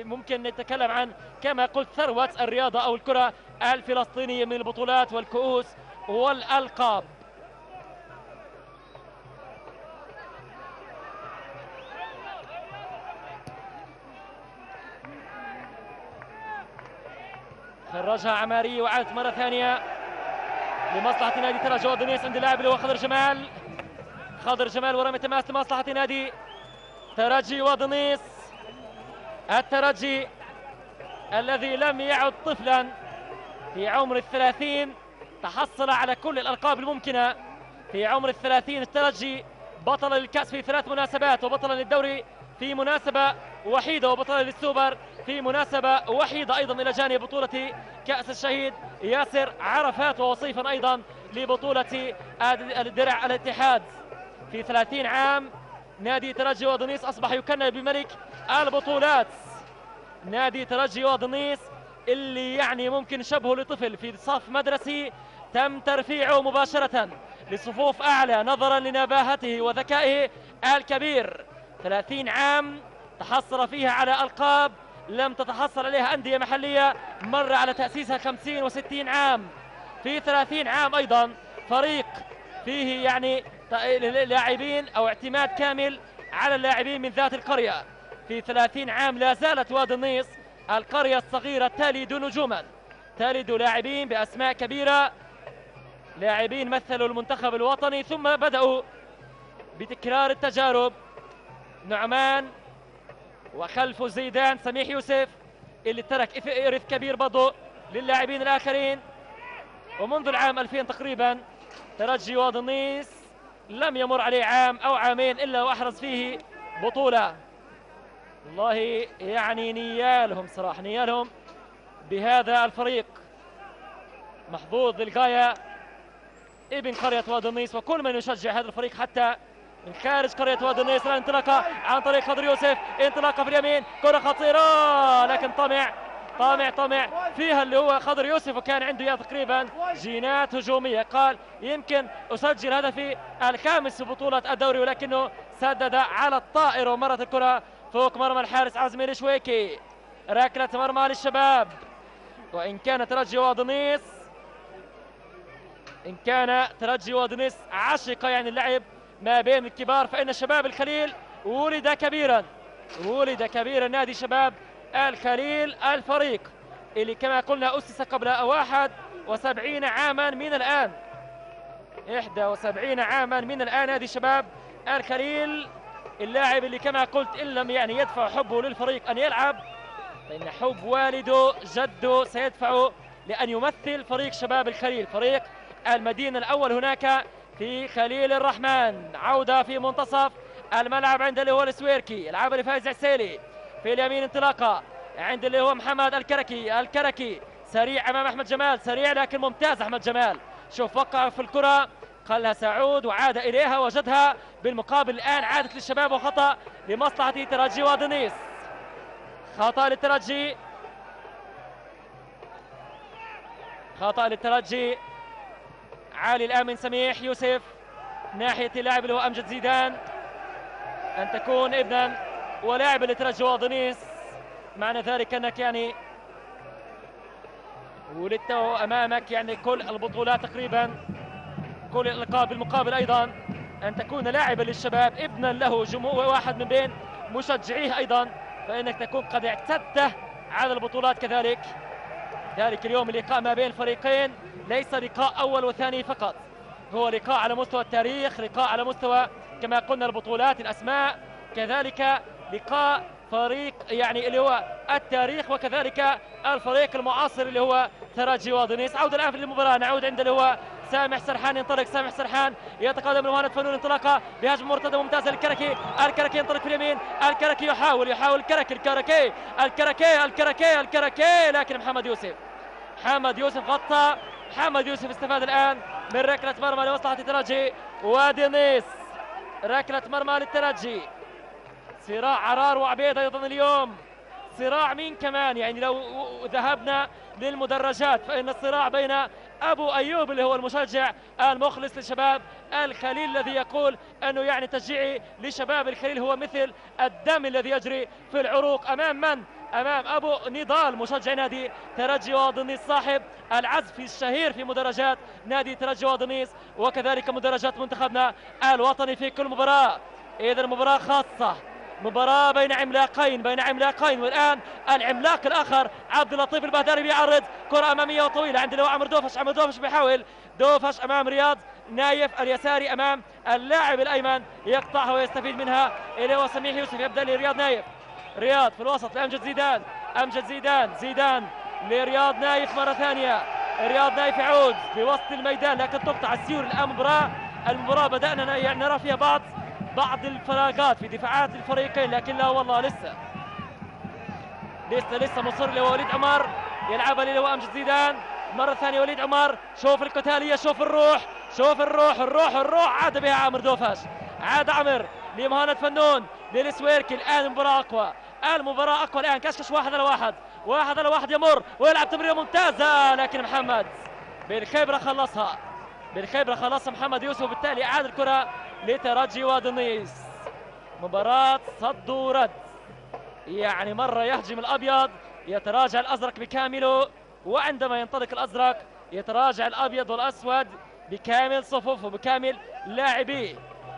ممكن نتكلم عن كما قلت ثروة الرياضة أو الكرة الفلسطينية من البطولات والكؤوس والألقاب. خرجها عماري وعادت مرة ثانية لمصلحة نادي ترجي ودنيس عند اللاعب اللي هو خضر جمال ورمي تماس لمصلحة نادي ترجي ودنيس. الترجي الذي لم يعد طفلا في عمر 30 تحصل على كل الألقاب الممكنة في عمر 30. الترجي بطل للكأس في 3 مناسبات وبطل للدوري في مناسبة وحيدة وبطل للسوبر في مناسبة وحيدة أيضا إلى جانب بطولة كأس الشهيد ياسر عرفات ووصيفا أيضا لبطولة الدرع الاتحاد. في 30 عام نادي ترجي ودنيس أصبح يكنى بملك البطولات. نادي ترجي ودنيس اللي يعني ممكن شبهه لطفل في صف مدرسي تم ترفيعه مباشرة لصفوف أعلى نظرا لنباهته وذكائه الكبير. 30 عام تحصل فيها على ألقاب لم تتحصل عليها أندية محلية مر على تأسيسها 50 و60 عام. في 30 عام أيضا فريق فيه يعني لاعبين أو اعتماد كامل على اللاعبين من ذات القرية. في 30 عام لا زالت وادي النيس القرية الصغيرة تلد نجوما، تلد لاعبين بأسماء كبيرة، لاعبين مثلوا المنتخب الوطني ثم بدأوا بتكرار التجارب. نعمان وخلفه زيدان، سميح يوسف اللي ترك إرث كبير برضه للاعبين الآخرين. ومنذ العام 2000 تقريبا ترجي وادنيس لم يمر عليه عام أو عامين إلا وأحرز فيه بطولة. والله يعني نيالهم صراحة، نيالهم بهذا الفريق. محظوظ للغاية ابن قرية وادنيس وكل من يشجع هذا الفريق حتى من خارج قرية وادنيس. الانطلاقة عن طريق خضر يوسف، انطلاقة في اليمين، كرة خطيرة لكن طمع فيها اللي هو خضر يوسف، وكان عنده تقريبا جينات هجومية. قال يمكن أسجل هدفي الخامس في بطولة الدوري، ولكنه سدد على الطائر ومرت الكرة فوق مرمى الحارس عزمي الشويكي. ركلة مرمى للشباب. وإن كان ترجي وادنيس عشق يعني اللعب ما بين الكبار، فإن شباب الخليل ولد كبيرا نادي شباب الخليل، الفريق اللي كما قلنا أسس قبل 71 عاما من الآن. 71 عاما من الآن نادي شباب الخليل. اللاعب اللي كما قلت إن لم يعني يدفع حبه للفريق أن يلعب، فإن حب والده جده سيدفعه لأن يمثل فريق شباب الخليل، فريق المدينة الأول هناك في خليل الرحمن. عودة في منتصف الملعب عند اللي هو السويركي، يلعب لفايز عسيلي في اليمين، انطلاقة عند اللي هو محمد الكركي سريع أمام أحمد جمال، سريع لكن ممتاز أحمد جمال. شوف وقع في الكرة، خلها سعود وعاد إليها، وجدها بالمقابل الآن عادت للشباب، وخطأ لمصلحة ترجي وادنيس. خطأ للترجي. عالي الآن من سميح يوسف ناحية اللاعب اللي هو أمجد زيدان. أن تكون ابنا ولاعب لترجي وادنيس معنى ذلك أنك يعني ولدت أمامك يعني كل البطولات تقريبا، كل الألقاب. بالمقابل أيضا أن تكون لاعبا للشباب، ابنا له جمهور، واحد من بين مشجعيه أيضا، فإنك تكون قد اعتدت على البطولات كذلك. ذلك اليوم اللقاء ما بين الفريقين ليس لقاء أول وثاني فقط، هو لقاء على مستوى التاريخ، لقاء على مستوى كما قلنا البطولات، الأسماء، كذلك لقاء فريق يعني اللي هو التاريخ، وكذلك الفريق المعاصر اللي هو ترجي وادنيس. عودة الآن في المباراة، نعود عند اللي هو سامح سرحان، ينطلق سامح سرحان، يتقدم لمهند فنون، انطلاقه بهجمه مرتده ممتازه للكركي. الكركي ينطلق في اليمين، الكركي يحاول الكركي، لكن محمد يوسف غطى. محمد يوسف استفاد الآن من ركلة مرمى لمصلحة ترجي وادنيس. ركلة مرمى للترجي. صراع عرار وعبيد أيضا اليوم، صراع مين كمان يعني لو ذهبنا للمدرجات فإن الصراع بين أبو أيوب اللي هو المشجع المخلص لشباب الخليل، الذي يقول أنه يعني تشجيعي لشباب الخليل هو مثل الدم الذي يجري في العروق، أمام من؟ أمام أبو نضال مشجع نادي ترجي وادنيس، صاحب العزف الشهير في مدرجات نادي ترجي وادنيس وكذلك مدرجات منتخبنا الوطني في كل مباراة. إذا مباراة خاصة، مباراة بين عملاقين، والآن العملاق الآخر عبد اللطيف البهداري بيعرض كرة أمامية وطويلة عند اللواء عمر دوفش بيحاول دوفش أمام رياض نايف اليساري، أمام اللاعب الأيمن يقطعها ويستفيد منها اللي هو سميح يوسف. يبدأ لرياض نايف، رياض في الوسط لأمجد زيدان لرياض نايف مرة ثانية، رياض نايف يعود بوسط الميدان لكن تقطع السيور. الآن المباراة بدأنا يعني نرى فيها بعض الفراغات في دفاعات الفريقين، لكن لا والله لسه مصر لوليد عمر، يلعبها للواء أمجد زيدان مرة ثانية. وليد عمر، شوف القتالية، شوف الروح، عاد بها عامر دوفاش، عاد عمر لمهند فنون للسويركي. الآن المباراة أقوى الآن، كشكش 1 على 1 يمر ويلعب تمريرة ممتازة، لكن محمد بالخبرة خلصها محمد يوسف، وبالتالي أعاد الكرة لترجي وادنيس. مباراة صد ورد، يعني مرة يهجم الأبيض يتراجع الأزرق بكامله، وعندما ينطلق الأزرق يتراجع الأبيض والأسود بكامل صفوفه بكامل لاعبيه.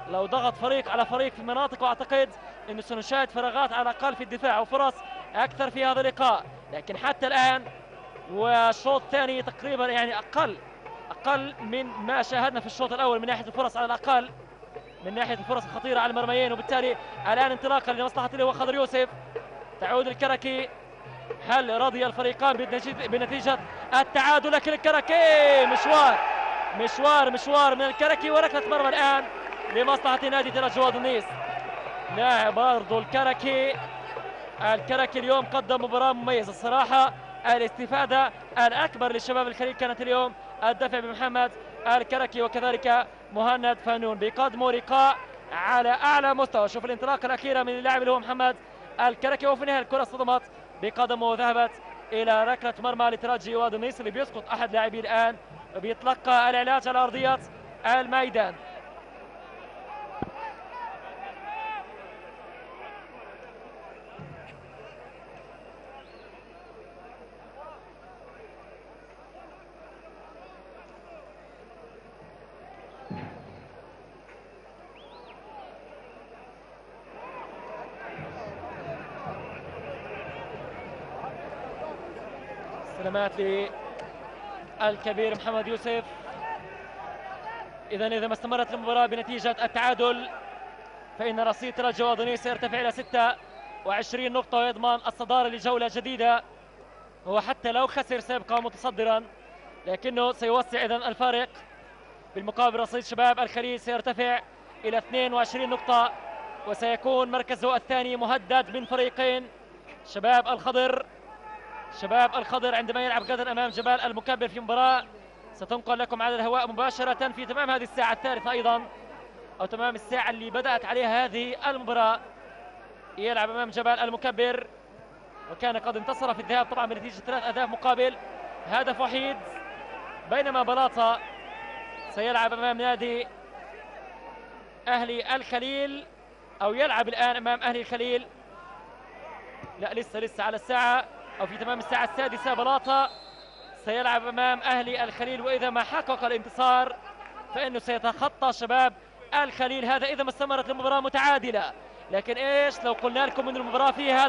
لو ضغط فريق على فريق في مناطق، واعتقد انه سنشاهد فراغات على الاقل في الدفاع وفرص اكثر في هذا اللقاء. لكن حتى الآن والشوط الثاني تقريبا يعني أقل من ما شاهدنا في الشوط الأول من ناحية الفرص، على الأقل من ناحية الفرص الخطيرة على المرميين. وبالتالي الآن انطلاقا لمصلحة اللي هو خضر يوسف، تعود الكركي. هل رضي الفريقان بنتيجة التعادل؟ لكن الكركي مشوار من الكركي، وركلة مرمى الآن لمصلحة نادي ترجي ودنيس. لاعب برضو الكركي اليوم قدم مباراة مميزة الصراحة. الاستفادة الأكبر للشباب الخليل كانت اليوم الدفع بمحمد الكركي وكذلك مهند فانون، بيقدموا لقاء على أعلى مستوى. شوف الانطلاقة الأخيرة من اللاعب اللي هو محمد الكركي، وفي النهاية الكرة اصطدمت بقدمه وذهبت إلى ركلة مرمى لترجي وادي اللي بيسقط أحد لاعبيه الآن وبيتلقى العلاج على أرضية الميدان. سلامات للكبير محمد يوسف. إذا ما استمرت المباراة بنتيجة التعادل فإن رصيد ترجي ودنيس سيرتفع إلى 26 نقطة ويضمن الصدارة لجولة جديدة. هو حتى لو خسر سيبقى متصدرا، لكنه سيوسع إذا الفارق. بالمقابل رصيد شباب الخليل سيرتفع إلى 22 نقطة وسيكون مركزه الثاني مهدد من فريقين. شباب الخضر عندما يلعب غدا امام جبال المكبر في مباراه ستنقل لكم على الهواء مباشره في تمام هذه الساعه الثالثه ايضا، او تمام الساعه اللي بدات عليها هذه المباراه. يلعب امام جبال المكبر وكان قد انتصر في الذهاب طبعا بنتيجه 3 أهداف مقابل هدف وحيد، بينما بلاطه سيلعب امام نادي اهلي الخليل، او يلعب الان امام اهلي الخليل. لا لسه على الساعه أو في تمام الساعة السادسة بلاطة سيلعب أمام أهلي الخليل، وإذا ما حقق الانتصار فإنه سيتخطى شباب الخليل. هذا إذا ما استمرت المباراة متعادلة. لكن إيش لو قلنا لكم إن المباراة فيها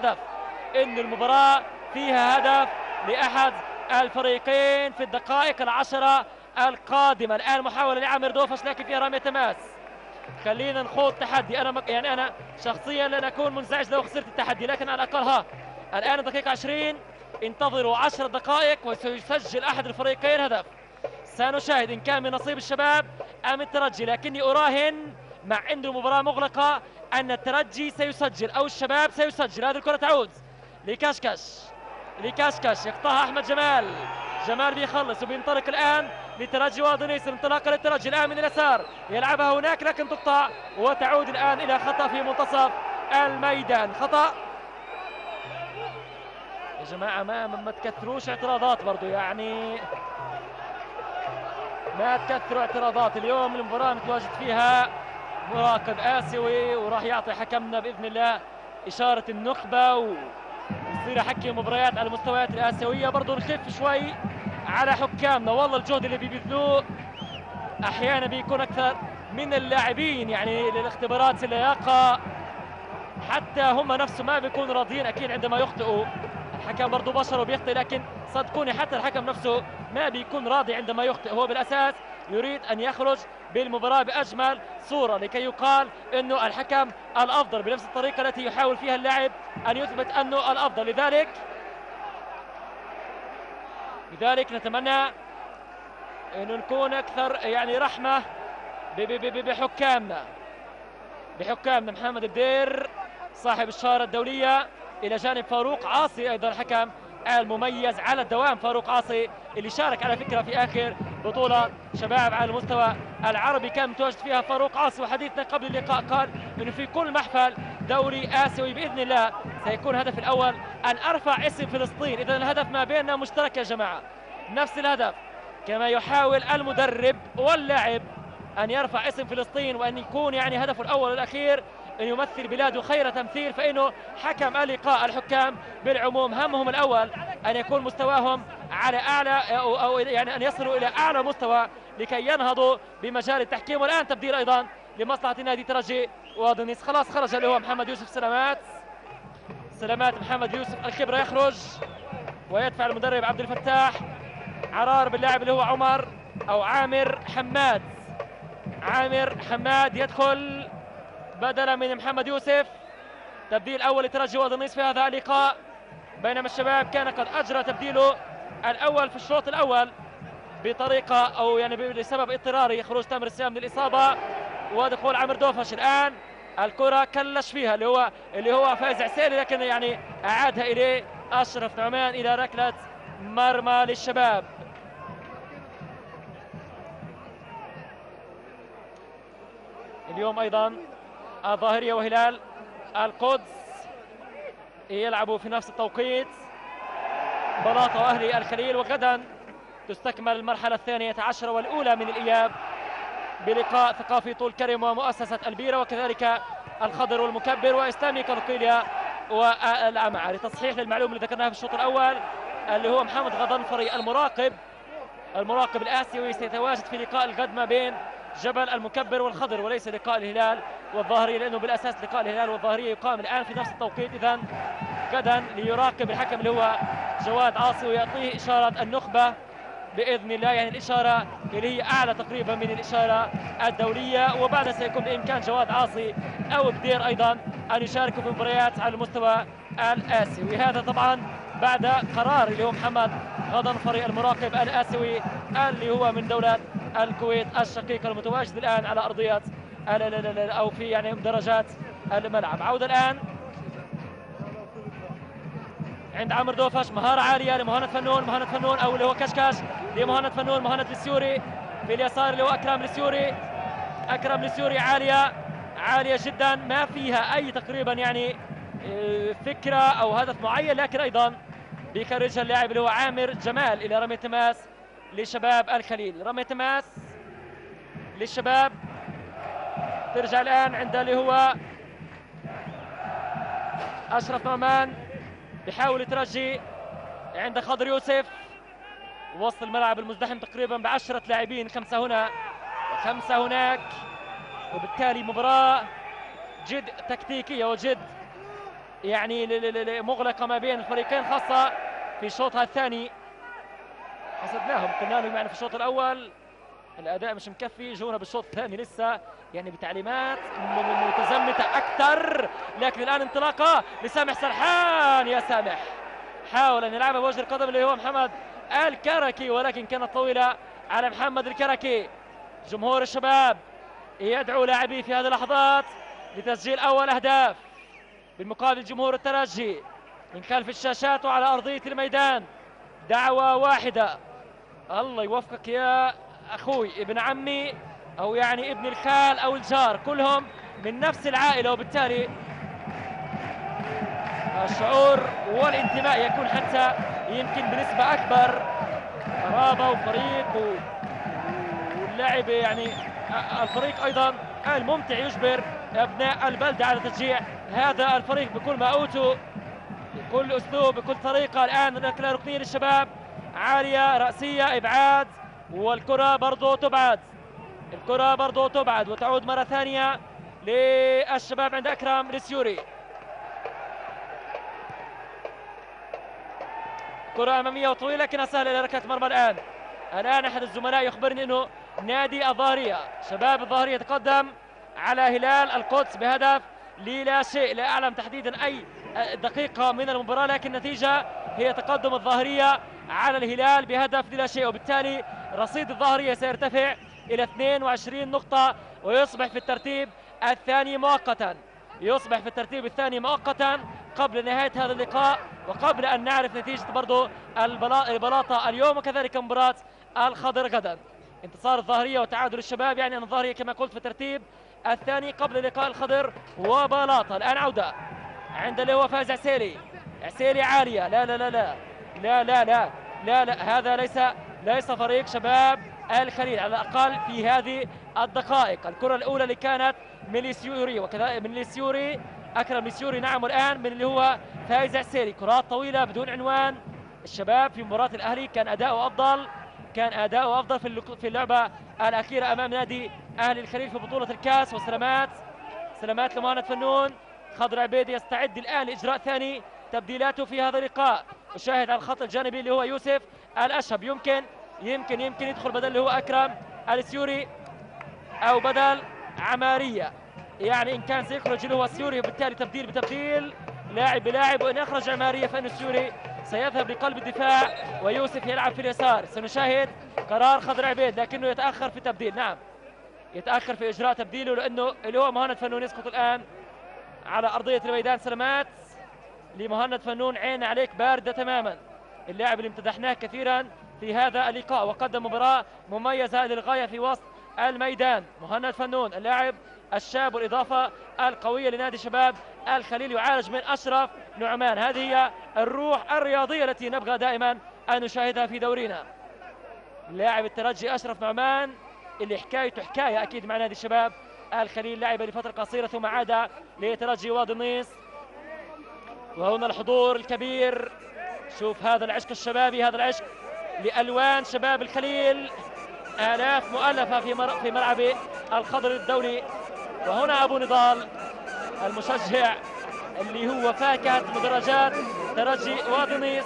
هدف، لأحد الفريقين في الدقائق العشرة القادمة. الآن محاولة لعامر دوفش لكن فيها رمية تماس. خلينا نخوض تحدي. أنا شخصيا لن أكون منزعج لو خسرت التحدي، لكن على الأقل الآن الدقيقة 20، انتظروا 10 دقائق وسيسجل أحد الفريقين هدف. سنشاهد إن كان من نصيب الشباب أم الترجي، لكني أراهن مع أن المباراة مغلقة أن الترجي سيسجل أو الشباب سيسجل. هذه الكرة تعود لكشكش يقطعها أحمد جمال بيخلص وبينطلق الآن لترجي وادنيس. انطلاقة للترجي الآن من اليسار يلعبها هناك لكن تقطع وتعود الآن إلى خطأ في منتصف الميدان. خطأ يا جماعة، ما تكثروش اعتراضات برضو، يعني ما تكثروا اعتراضات. اليوم المباراة متواجد فيها مراقب آسيوي وراح يعطي حكمنا بإذن الله إشارة النخبة ويصير يحكي مباريات على المستويات الآسيوية. برضو نخف شوي على حكامنا، والله الجهد اللي بيبذلوه أحيانا بيكون أكثر من اللاعبين، يعني للاختبارات اللياقة حتى هم نفسهم ما بيكونوا راضيين أكيد عندما يخطئوا. الحكم برضو بشر وبيخطئ، لكن صدقوني حتى الحكم نفسه ما بيكون راضي عندما يخطئ. هو بالأساس يريد أن يخرج بالمباراة بأجمل صورة لكي يقال أنه الحكم الأفضل بنفس الطريقة التي يحاول فيها اللاعب أن يثبت أنه الأفضل. لذلك نتمنى أنه نكون أكثر يعني رحمة بحكامنا. محمد بدير صاحب الشارة الدولية إلى جانب فاروق عاصي أيضا الحكم المميز على الدوام. فاروق عاصي اللي شارك على فكرة في آخر بطولة شباب على المستوى العربي كان متواجد فيها فاروق عاصي. وحديثنا قبل اللقاء قال إنه في كل محفل دوري آسيوي بإذن الله سيكون الهدف الأول أن أرفع اسم فلسطين. إذا الهدف ما بيننا مشترك يا جماعة، نفس الهدف، كما يحاول المدرب واللاعب أن يرفع اسم فلسطين وأن يكون يعني هدفه الأول والأخير أن يمثل بلاده خير تمثيل. فإنه حكم اللقاء الحكام بالعموم همهم الأول أن يكون مستواهم على أعلى أو يعني أن يصلوا إلى أعلى مستوى لكي ينهضوا بمجال التحكيم. والآن تبديل أيضا لمصلحة نادي ترجي ودنيس. خلاص خرج اللي هو محمد يوسف. سلامات محمد يوسف الخبرة يخرج ويدفع المدرب عبد الفتاح عرار باللاعب اللي هو عمر او عامر حماد. عامر حماد يدخل بدلا من محمد يوسف. تبديل اول لترجي ودنيس في هذا اللقاء، بينما الشباب كان قد اجرى تبديله الاول في الشوط الاول بطريقه او يعني بسبب اضطراري، خروج تامر السام من الاصابه ودخول عمر دوفش. الان الكره كلش فيها اللي هو فايز عسيلي، لكن يعني اعادها اليه اشرف نعمان الى ركله مرمى للشباب. اليوم ايضا الظاهريه وهلال القدس يلعبوا في نفس التوقيت، بلاطه واهلي الخليل. وغدا تستكمل المرحله الثانيه عشر والاولى من الاياب بلقاء ثقافي طول كرم ومؤسسه البيره، وكذلك الخضر والمكبر واسلامي كالقيليا والامعه. لتصحيح للمعلومه اللي ذكرناها في الشوط الاول، اللي هو محمد غضنفري المراقب الاسيوي سيتواجد في لقاء الغد ما بين جبل المكبر والخضر، وليس لقاء الهلال والظاهريه، لانه بالاساس لقاء الهلال والظاهريه يقام الان في نفس التوقيت. اذا غدا ليراقب الحكم اللي هو جواد عاصي ويعطيه اشاره النخبه باذن الله، يعني الاشاره اللي هي اعلى تقريبا من الاشاره الدوليه. وبعدها سيكون بامكان جواد عاصي او بدير ايضا ان يشاركوا في مباريات على المستوى الاسيوي. هذا طبعا بعد قرار اللي هو محمد غضنفري المراقب الاسيوي اللي هو من دوله الكويت الشقيقه، المتواجد الان على ارضيه او في يعني درجات الملعب. عوده الان عند عمرو دوفش، مهاره عاليه لمهند فنون او اللي هو كشكاش لمهند فنون، مهند السيوري في اليسار اللي هو اكرم السيوري عاليه جدا، ما فيها اي تقريبا يعني فكره او هدف معين، لكن ايضا بيخرجها اللاعب اللي هو عامر جمال الى رميه تماس لشباب الخليل. رميه تماس للشباب ترجع الان عند اللي هو اشرف نعمان، بيحاول يترجي عند خضر يوسف، وسط الملعب المزدحم تقريبا ب10 لاعبين، 5 هنا و5 هناك، وبالتالي مباراة جد تكتيكية وجد يعني مغلقة ما بين الفريقين، خاصة في شوطها الثاني. حسدناهم قلنا لهم يعني في الشوط الأول الأداء مش مكفي، جونا بالشوط الثاني لسه يعني بتعليمات متزمتة أكثر. لكن الآن انطلاقة لسامح سرحان، يا سامح حاول أن يلعبها بوجه القدم اللي هو محمد الكركي، ولكن كانت طويلة على محمد الكركي. جمهور الشباب يدعو لاعبيه في هذه اللحظات لتسجيل أول أهداف، بالمقابل جمهور الترجي من خلف الشاشات وعلى أرضية الميدان دعوة واحدة. الله يوفقك يا أخوي، ابن عمي أو يعني ابن الخال أو الجار، كلهم من نفس العائلة، وبالتالي الشعور والانتماء يكون حتى يمكن بنسبة أكبر، قرابة وفريق واللعب يعني الفريق أيضا الممتع يجبر أبناء البلدة على تشجيع هذا الفريق بكل ما أوتوا، بكل أسلوب، بكل طريقة. الآن ركلة ركنية للشباب عالية رأسية إبعاد، والكرة برضو تبعد وتعود مرة ثانية للشباب عند أكرم السيوري. كرة أمامية وطويلة لكنها سهلة إلى ركلة مرمى. الآن أحد الزملاء يخبرني أنه نادي الظاهرية شباب الظاهرية يتقدم على هلال القدس بهدف لا شيء، لا أعلم تحديدا أي دقيقة من المباراة، لكن النتيجة هي تقدم الظاهرية على الهلال بهدف لا شيء، وبالتالي رصيد الظاهرية سيرتفع إلى 22 نقطة ويصبح في الترتيب الثاني مؤقتا قبل نهاية هذا اللقاء، وقبل أن نعرف نتيجة برضو البلاطة اليوم وكذلك مباراة الخضر غدا. انتصار الظاهرية وتعادل الشباب يعني أن الظاهرية كما قلت في الترتيب الثاني قبل لقاء الخضر وبلاطة. الآن عودة عند اللي هو فايز عسيلي عالية، لا لا لا لا لا لا لا لا, لا. هذا ليس فريق شباب الخليل على الأقل في هذه الدقائق. الكرة الأولى اللي كانت من السيوري، وكذلك من السيوري أكرم السيوري، نعم، والآن من اللي هو فايز عسيلي. كرات طويلة بدون عنوان. الشباب في مباراة الأهلي كان أداؤه أفضل في اللعبة الأخيرة أمام نادي أهلي الخليل في بطولة الكاس. وسلامات لمهند فنون. خضر عبيدي يستعد الآن لإجراء ثاني تبديلاته في هذا اللقاء. أشاهد على الخط الجانبي اللي هو يوسف الأشهب، يمكن يدخل بدل اللي هو أكرم السيوري أو بدل عمارية، يعني إن كان سيخرج اللي هو السيوري وبالتالي تبديل بتبديل لاعب بلاعب، وإن أخرج عمارية فإن السيوري سيذهب لقلب الدفاع ويوسف يلعب في اليسار. سنشاهد قرار خضر عبيد لكنه يتأخر في تبديل، نعم يتأخر في إجراء تبديله لأنه اللي هو مهند فنون يسقط الآن على أرضية الميدان. سلامات لمهند فنون، عين عليك باردة تماما، اللاعب اللي امتدحناه كثيرا في هذا اللقاء وقدم مباراة مميزة للغاية في وسط الميدان. مهند فنون اللاعب الشاب والإضافة القوية لنادي شباب الخليل، يعالج من أشرف نعمان. هذه هي الروح الرياضية التي نبغى دائما أن نشاهدها في دورينا. لاعب الترجي أشرف نعمان اللي حكايته حكاية أكيد مع نادي الشباب الخليل، لعب لفترة قصيرة ثم عاد لترجي وادي النيس. وهنا الحضور الكبير، شوف هذا العشق الشبابي، هذا العشق لألوان شباب الخليل، آلاف مؤلفة في ملعب الخضر الدولي. وهنا أبو نضال المشجع اللي هو فاكهة مدرجات ترجي وادي النيس.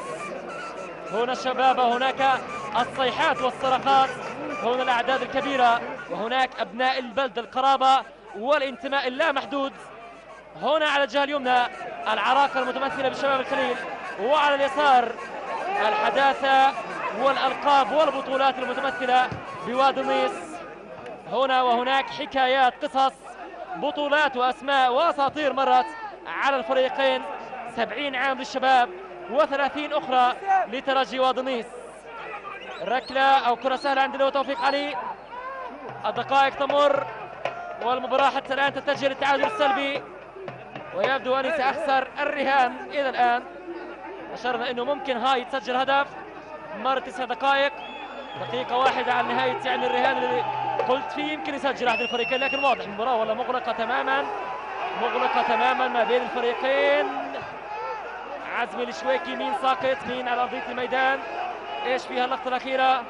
هنا الشباب، هناك الصيحات والصرخات، هنا الأعداد الكبيرة، وهناك أبناء البلد، القرابة والانتماء اللامحدود. هنا على الجهة اليمنى العراقة المتمثلة بشباب الخليل، وعلى اليسار الحداثة والألقاب والبطولات المتمثلة بوادي النيس. هنا وهناك حكايات، قصص، بطولات وأسماء وأساطير مرت على الفريقين. 70 عام للشباب و30 أخرى لترجي وادي النيس. ركلة أو كرة سهلة عند له توفيق علي. الدقائق تمر والمباراة حتى الآن تتجه للتعادل السلبي، ويبدو أني سأخسر الرهان إلى الآن. أشرنا أنه ممكن هاي تسجل هدف، مر 9 دقائق، دقيقة واحدة على نهاية يعني الرهان اللي قلت فيه يمكن يسجل أحد الفريقين، لكن واضح المباراة والله مغلقة تماما ما بين الفريقين. عزمي الشويكي مين ساقط مين على أرضية الميدان، ايش فيها اللقطة الأخيرة،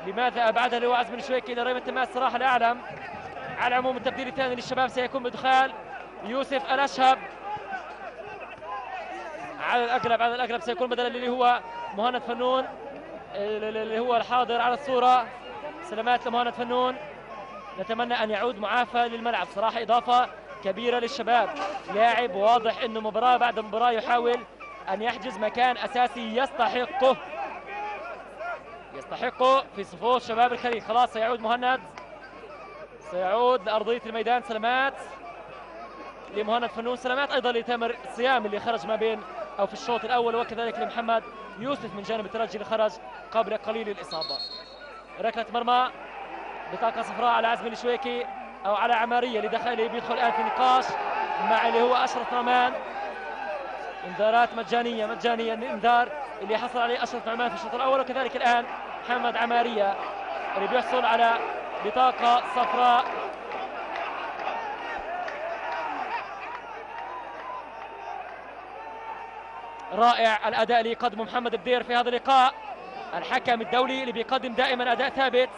لماذا أبعدها اللي هو عزمي الشويكي إلى رمية التماس؟ صراحة لا أعلم. على العموم التبديل الثاني للشباب سيكون بدخال يوسف الأشهب، على الأغلب سيكون بدل اللي هو مهند فنون اللي هو الحاضر على الصورة. سلامات لمهند فنون، نتمنى أن يعود معافى للملعب. صراحة إضافة كبيرة للشباب، لاعب واضح أنه مباراة بعد مباراة يحاول أن يحجز مكان أساسي يستحقه في صفوف شباب الخليل. خلاص سيعود مهند، سيعود لأرضية الميدان. سلامات لمهند فنون، سلامات أيضا لتامر الصيام اللي خرج ما بين أو في الشوط الأول، وكذلك لمحمد يوسف من جانب الترجي اللي خرج قبل قليل الإصابة. ركلة مرمى، بطاقة صفراء على عزمي الشويكي أو على عمارية اللي بيدخل الآن في نقاش مع اللي هو أشرف نعمان. انذارات مجانية الانذار اللي حصل عليه أشرف نعمان في الشوط الأول، وكذلك الآن محمد عمارية اللي بيحصل على بطاقة صفراء. رائع الأداء اللي يقدمه محمد بدير في هذا اللقاء، الحكم الدولي اللي بيقدم دائما أداء ثابت.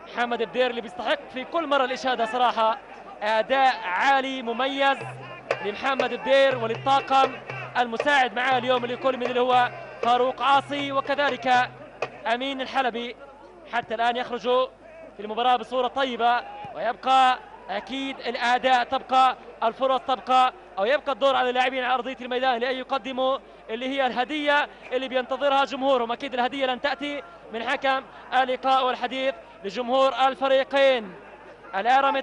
محمد بدير اللي بيستحق في كل مرة الإشادة، صراحة أداء عالي مميز لمحمد بدير وللطاقم المساعد معاه اليوم اللي يكون من اللي هو فاروق عاصي وكذلك أمين الحلبي. حتى الآن يخرجوا في المباراة بصورة طيبة، ويبقى أكيد الأداء تبقى، الفرص تبقى، أو يبقى الدور على اللاعبين على أرضية الميدان لأن يقدموا اللي هي الهدية اللي بينتظرها جمهورهم. أكيد الهدية لن تأتي من حكم اللقاء والحديث لجمهور الفريقين. الآن رمي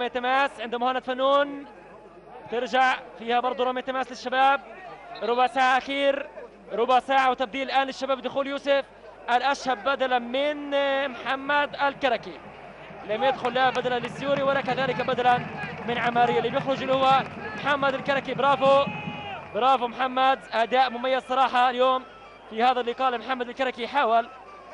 تماس عند مهند فنون، ترجع فيها برضو رمي تماس للشباب. ربع ساعة أخير، ربع ساعة وتبديل الآن للشباب، دخول يوسف الأشهب بدلا من محمد الكركي، لم يدخل لا بدلا للسيوري ولا كذلك بدلا من عمارية. اللي بيخرج اللي هو محمد الكركي. برافو محمد، أداء مميز صراحة اليوم في هذا اللقاء لمحمد الكركي. حاول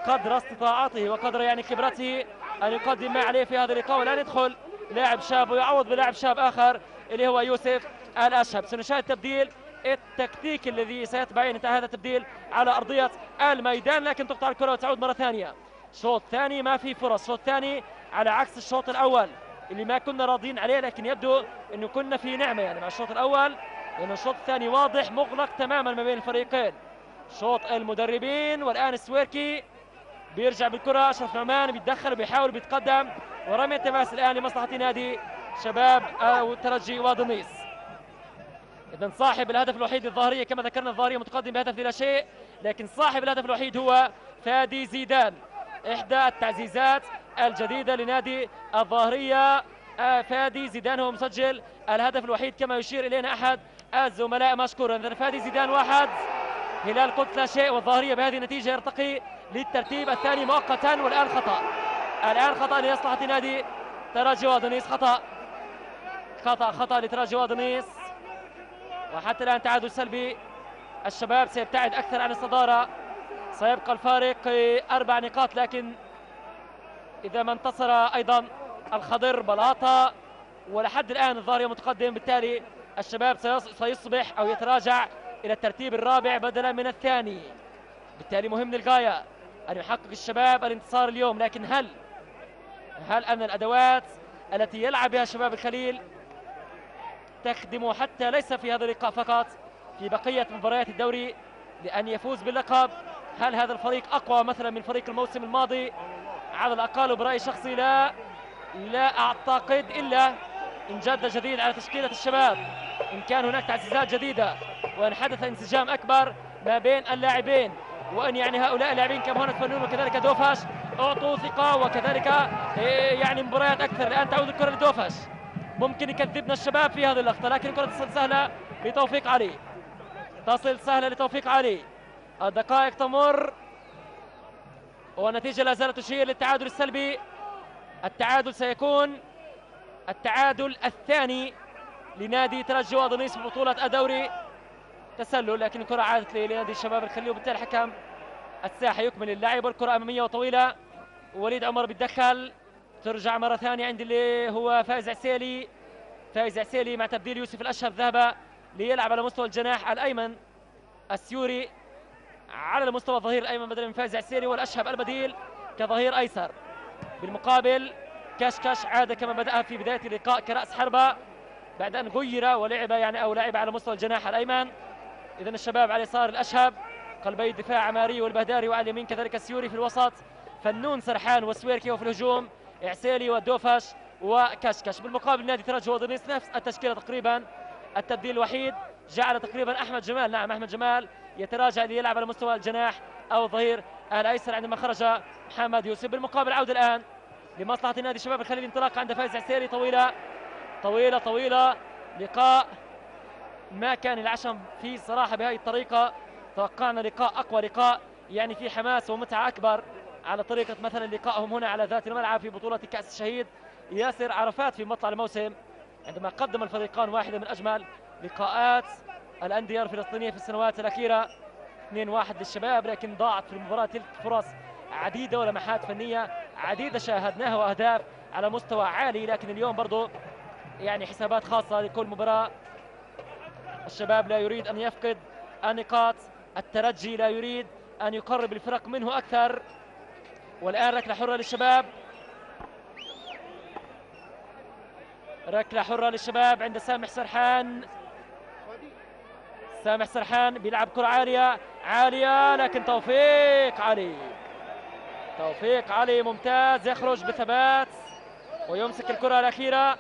قدر استطاعته وقدر يعني خبرته أن يقدم ما عليه في هذا اللقاء، والآن يدخل لاعب شاب ويعوض بلاعب شاب آخر اللي هو يوسف الأشهب. سنشاهد تبديل التكتيك الذي سيتبع انتهى هذا التبديل على أرضية الميدان، لكن تقطع الكرة وتعود مرة ثانية. شوط ثاني ما في فرص، شوط ثاني على عكس الشوط الأول اللي ما كنا راضين عليه، لكن يبدو أنه كنا في نعمة يعني مع الشوط الأول لأن الشوط الثاني واضح مغلق تماما ما بين الفريقين. شوط المدربين، والآن السويركي بيرجع بالكرة، أشرف نعمان بيتدخل وبيحاول بيتقدم، ورمية تماس الآن لمصلحة نادي شباب والترجي وادي. إذن صاحب الهدف الوحيد للظاهرية كما ذكرنا، الظاهرية متقدم بهدف لا شيء، لكن صاحب الهدف الوحيد هو فادي زيدان. إحدى التعزيزات الجديدة لنادي الظاهرية، فادي زيدان هو مسجل الهدف الوحيد كما يشير إلينا أحد الزملاء مشكورا. إذن فادي زيدان 1، هلال قدس لا شيء، والظاهرية بهذه النتيجة يرتقي للترتيب الثاني مؤقتا. والآن خطأ، الآن خطأ لمصلحة نادي ترجي وادي. خطأ لترجي وادي، وحتى الآن تعادل سلبي. الشباب سيبتعد أكثر عن الصدارة، سيبقى الفارق 4 نقاط، لكن إذا ما انتصر أيضا الخضر بلاطة، ولحد الآن الظاهرية متقدم، بالتالي الشباب سيصبح أو يتراجع إلى الترتيب الرابع بدلا من الثاني. بالتالي مهم للغاية أن يحقق الشباب الانتصار اليوم، لكن هل أن الأدوات التي يلعب بها شباب الخليل تخدم حتى ليس في هذا اللقاء فقط، في بقية مباريات الدوري لأن يفوز باللقب؟ هل هذا الفريق أقوى مثلا من فريق الموسم الماضي؟ على الأقل برأي شخصي لا أعتقد، إلا إن جد جديد على تشكيلة الشباب، إن كان هناك تعزيزات جديدة، وإن حدث انسجام أكبر ما بين اللاعبين، وأن يعني هؤلاء اللاعبين كمهند فنون وكذلك دوفاش أعطوا ثقة، وكذلك يعني مباريات أكثر. الآن تعود الكرة لدوفاش، ممكن يكذبنا الشباب في هذه اللقطة، لكن الكرة تصل سهلة لتوفيق علي، الدقائق تمر والنتيجة لا زالت تشير للتعادل السلبي. التعادل سيكون التعادل الثاني لنادي ترجي وادي في بطولة الدوري. تسلل، لكن الكرة عادت لنادي الشباب الخليل، وبالتالي حكم الساحة يكمل اللعب، والكرة أمامية وطويلة. وليد عمر بيتدخل، ترجع مرة ثانية عند اللي هو فايز عسيلي مع تبديل يوسف الأشهب، ذهب ليلعب على مستوى الجناح الأيمن السيوري على مستوى الظهير الأيمن بدلا من فايز عسيلي، والأشهب البديل كظهير أيسر. بالمقابل كشكش عاد كما بدأ في بداية اللقاء كرأس حربة بعد أن غير ولعب أو لعب على مستوى الجناح الأيمن. إذن الشباب على يسار الأشهب، قلبي الدفاع عماري والبهداري، وعلى اليمين كذلك السيوري، في الوسط فنون سرحان والسويركي، وفي الهجوم عسيلي والدوفش وكشكش. بالمقابل نادي ترجي وادي نفس التشكيلة تقريبا، التبديل الوحيد جعل تقريبا أحمد جمال يتراجع ليلعب على مستوى الجناح أو الظهير الأيسر عندما خرج محمد يوسف. بالمقابل عودة الآن لمصلحة نادي شباب الخليل، انطلاق عند فايز عسيري، طويلة. لقاء ما كان العشم فيه صراحة بهذه الطريقة، توقعنا لقاء أقوى، لقاء يعني فيه حماس ومتعة أكبر، على طريقة مثلا لقائهم هنا على ذات الملعب في بطولة كأس الشهيد ياسر عرفات في مطلع الموسم، عندما قدم الفريقان واحدة من أجمل لقاءات الأندية الفلسطينية في السنوات الأخيرة. 2-1 للشباب، لكن ضاعت في المباراة تلك فرص عديدة ولمحات فنية عديدة شاهدناها وأهداف على مستوى عالي، لكن اليوم برضو يعني حسابات خاصة لكل مباراة. الشباب لا يريد أن يفقد النقاط، الترجي لا يريد أن يقرب الفرق منه أكثر. والآن ركلة حرة للشباب، عند سامح سرحان بيلعب كرة عالية، لكن توفيق علي ممتاز، يخرج بثبات ويمسك الكرة الأخيرة.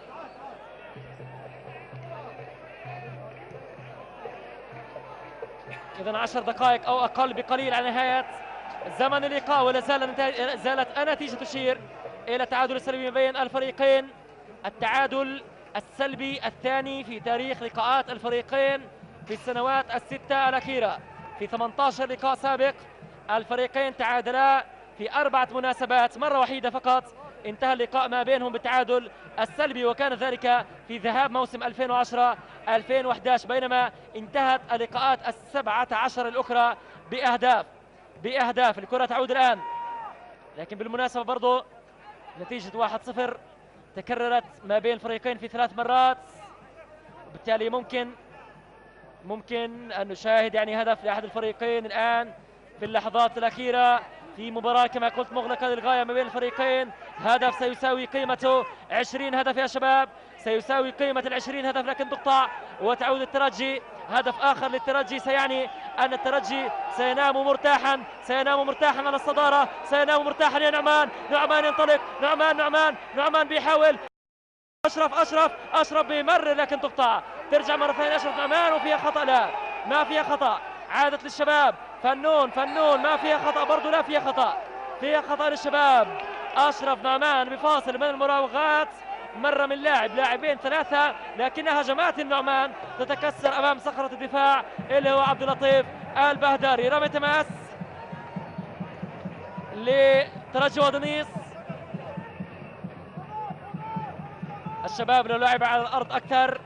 إذن 10 دقائق أو أقل بقليل على نهاية زمن اللقاء، ولا زالت النتيجة تشير إلى تعادل سلبي ما بين الفريقين، التعادل السلبي الثاني في تاريخ لقاءات الفريقين في السنوات الستة الأخيرة. في 18 لقاء سابق الفريقين تعادلا في 4 مناسبات، مرة وحيدة فقط انتهى اللقاء ما بينهم بالتعادل السلبي، وكان ذلك في ذهاب موسم 2010-2011، بينما انتهت اللقاءات 17 الأخرى بأهداف. الكرة تعود الآن، لكن بالمناسبة برضو نتيجة 1-0 تكررت ما بين الفريقين في 3 مرات، وبالتالي ممكن أن نشاهد يعني هدف لأحد الفريقين الآن في اللحظات الأخيرة في مباراة كما قلت مغلقة للغاية ما بين الفريقين. هدف سيساوي قيمته 20 هدف يا شباب، سيساوي قيمة 20 هدف، لكن تقطع وتعود الترجي. هدف آخر للترجي سيعني أن الترجي سينام مرتاحا، سينام مرتاحا على الصدارة، سينام مرتاحا يا نعمان. نعمان ينطلق، نعمان بيحاول. أشرف بيمرر لكن تقطع. ترجع مرة ثانية أشرف نعمان وفيها خطأ. لا، ما فيها خطأ. عادت للشباب. فنون ما فيها خطأ برضو، لا فيها خطأ، فيها خطأ للشباب. أشرف نعمان بفاصل من المراوغات، مرة من لاعبين ثلاثة، لكنها هجمات النعمان تتكسر أمام صخرة الدفاع اللي هو عبد اللطيف البهداري. رمي تماس لترجي ودنيس. الشباب لو لعب على الأرض أكثر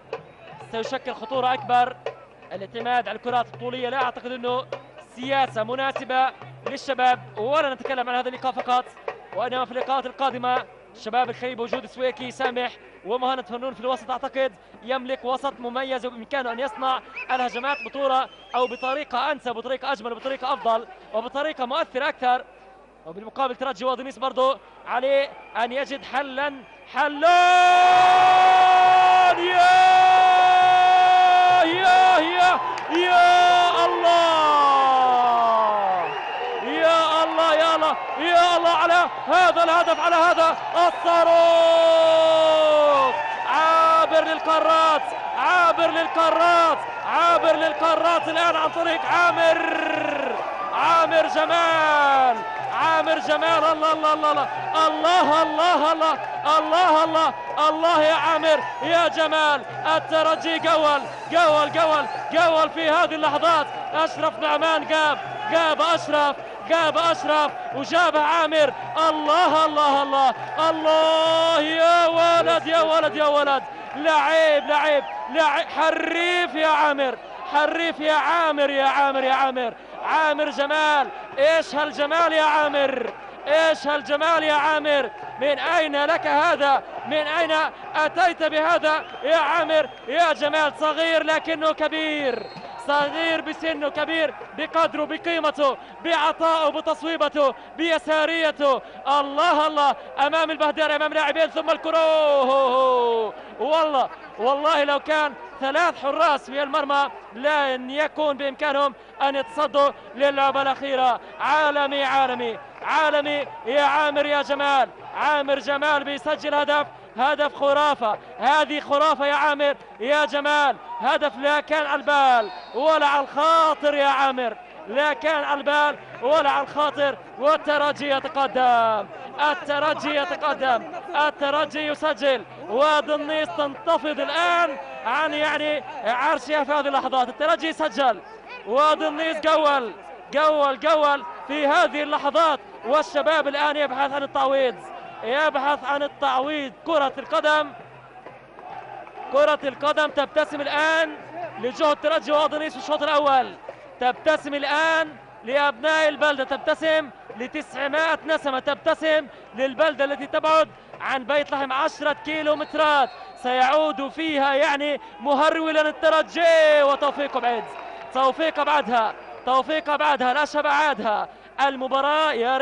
سيشكل خطورة أكبر. الاعتماد على الكرات الطولية لا أعتقد أنه سياسة مناسبة للشباب، ولا نتكلم عن هذا اللقاء فقط، وإنما في اللقاءات القادمة الشباب الخير بوجود سويكي، سامح ومهند فنون في الوسط. أعتقد يملك وسط مميز وبإمكانه أن يصنع الهجمات بطولة أو بطريقة أنسب، بطريقة أجمل وبطريقة أفضل وبطريقة مؤثرة أكثر. وبالمقابل ترجي ودنيس برضو عليه أن يجد حلا. يا الله على هذا الهدف، على هذا الصاروخ. عابر للقارات الآن عن طريق عامر جمال. الله يا عامر يا جمال. الترجي جول في هذه اللحظات. أشرف نعمان جاب أشرف وجاب عامر. الله يا ولد لعيب حريف يا عامر. عامر جمال. ايش هالجمال يا عامر، من اين لك هذا؟ من اين اتيت بهذا يا عامر يا جمال؟ صغير لكنه كبير، صغير بسنه، كبير بقدره، بقيمته، بعطائه، بتصويبته، بيساريته. الله امام البهداري، امام لاعبين، ثم الكرة. والله لو كان 3 حراس في المرمى لن يكون بإمكانهم أن يتصدوا للعبة الأخيرة. عالمي يا عامر يا جمال. عامر جمال بيسجل هدف خرافة. هذه خرافة يا عامر يا جمال. هدف لا كان على البال ولا على الخاطر يا عامر، لا كان على البال ولا على الخاطر. والترجي الترجي يسجل، ودنيس تنتفض الآن عن عرشها في هذه اللحظات. الترجي سجل ودنيس جول في هذه اللحظات، والشباب الآن يبحث عن التعويض. كرة القدم تبتسم الآن لجهد ترجي ودنيس في الشوط الأول، تبتسم الآن لأبناء البلدة، تبتسم ل900 نسمة، تبتسم للبلدة التي تبعد عن بيت لحم 10 كيلومترات. سيعود فيها مهرولا الترجي، وتوفيق بعدها لا شبعادها المباراة. يا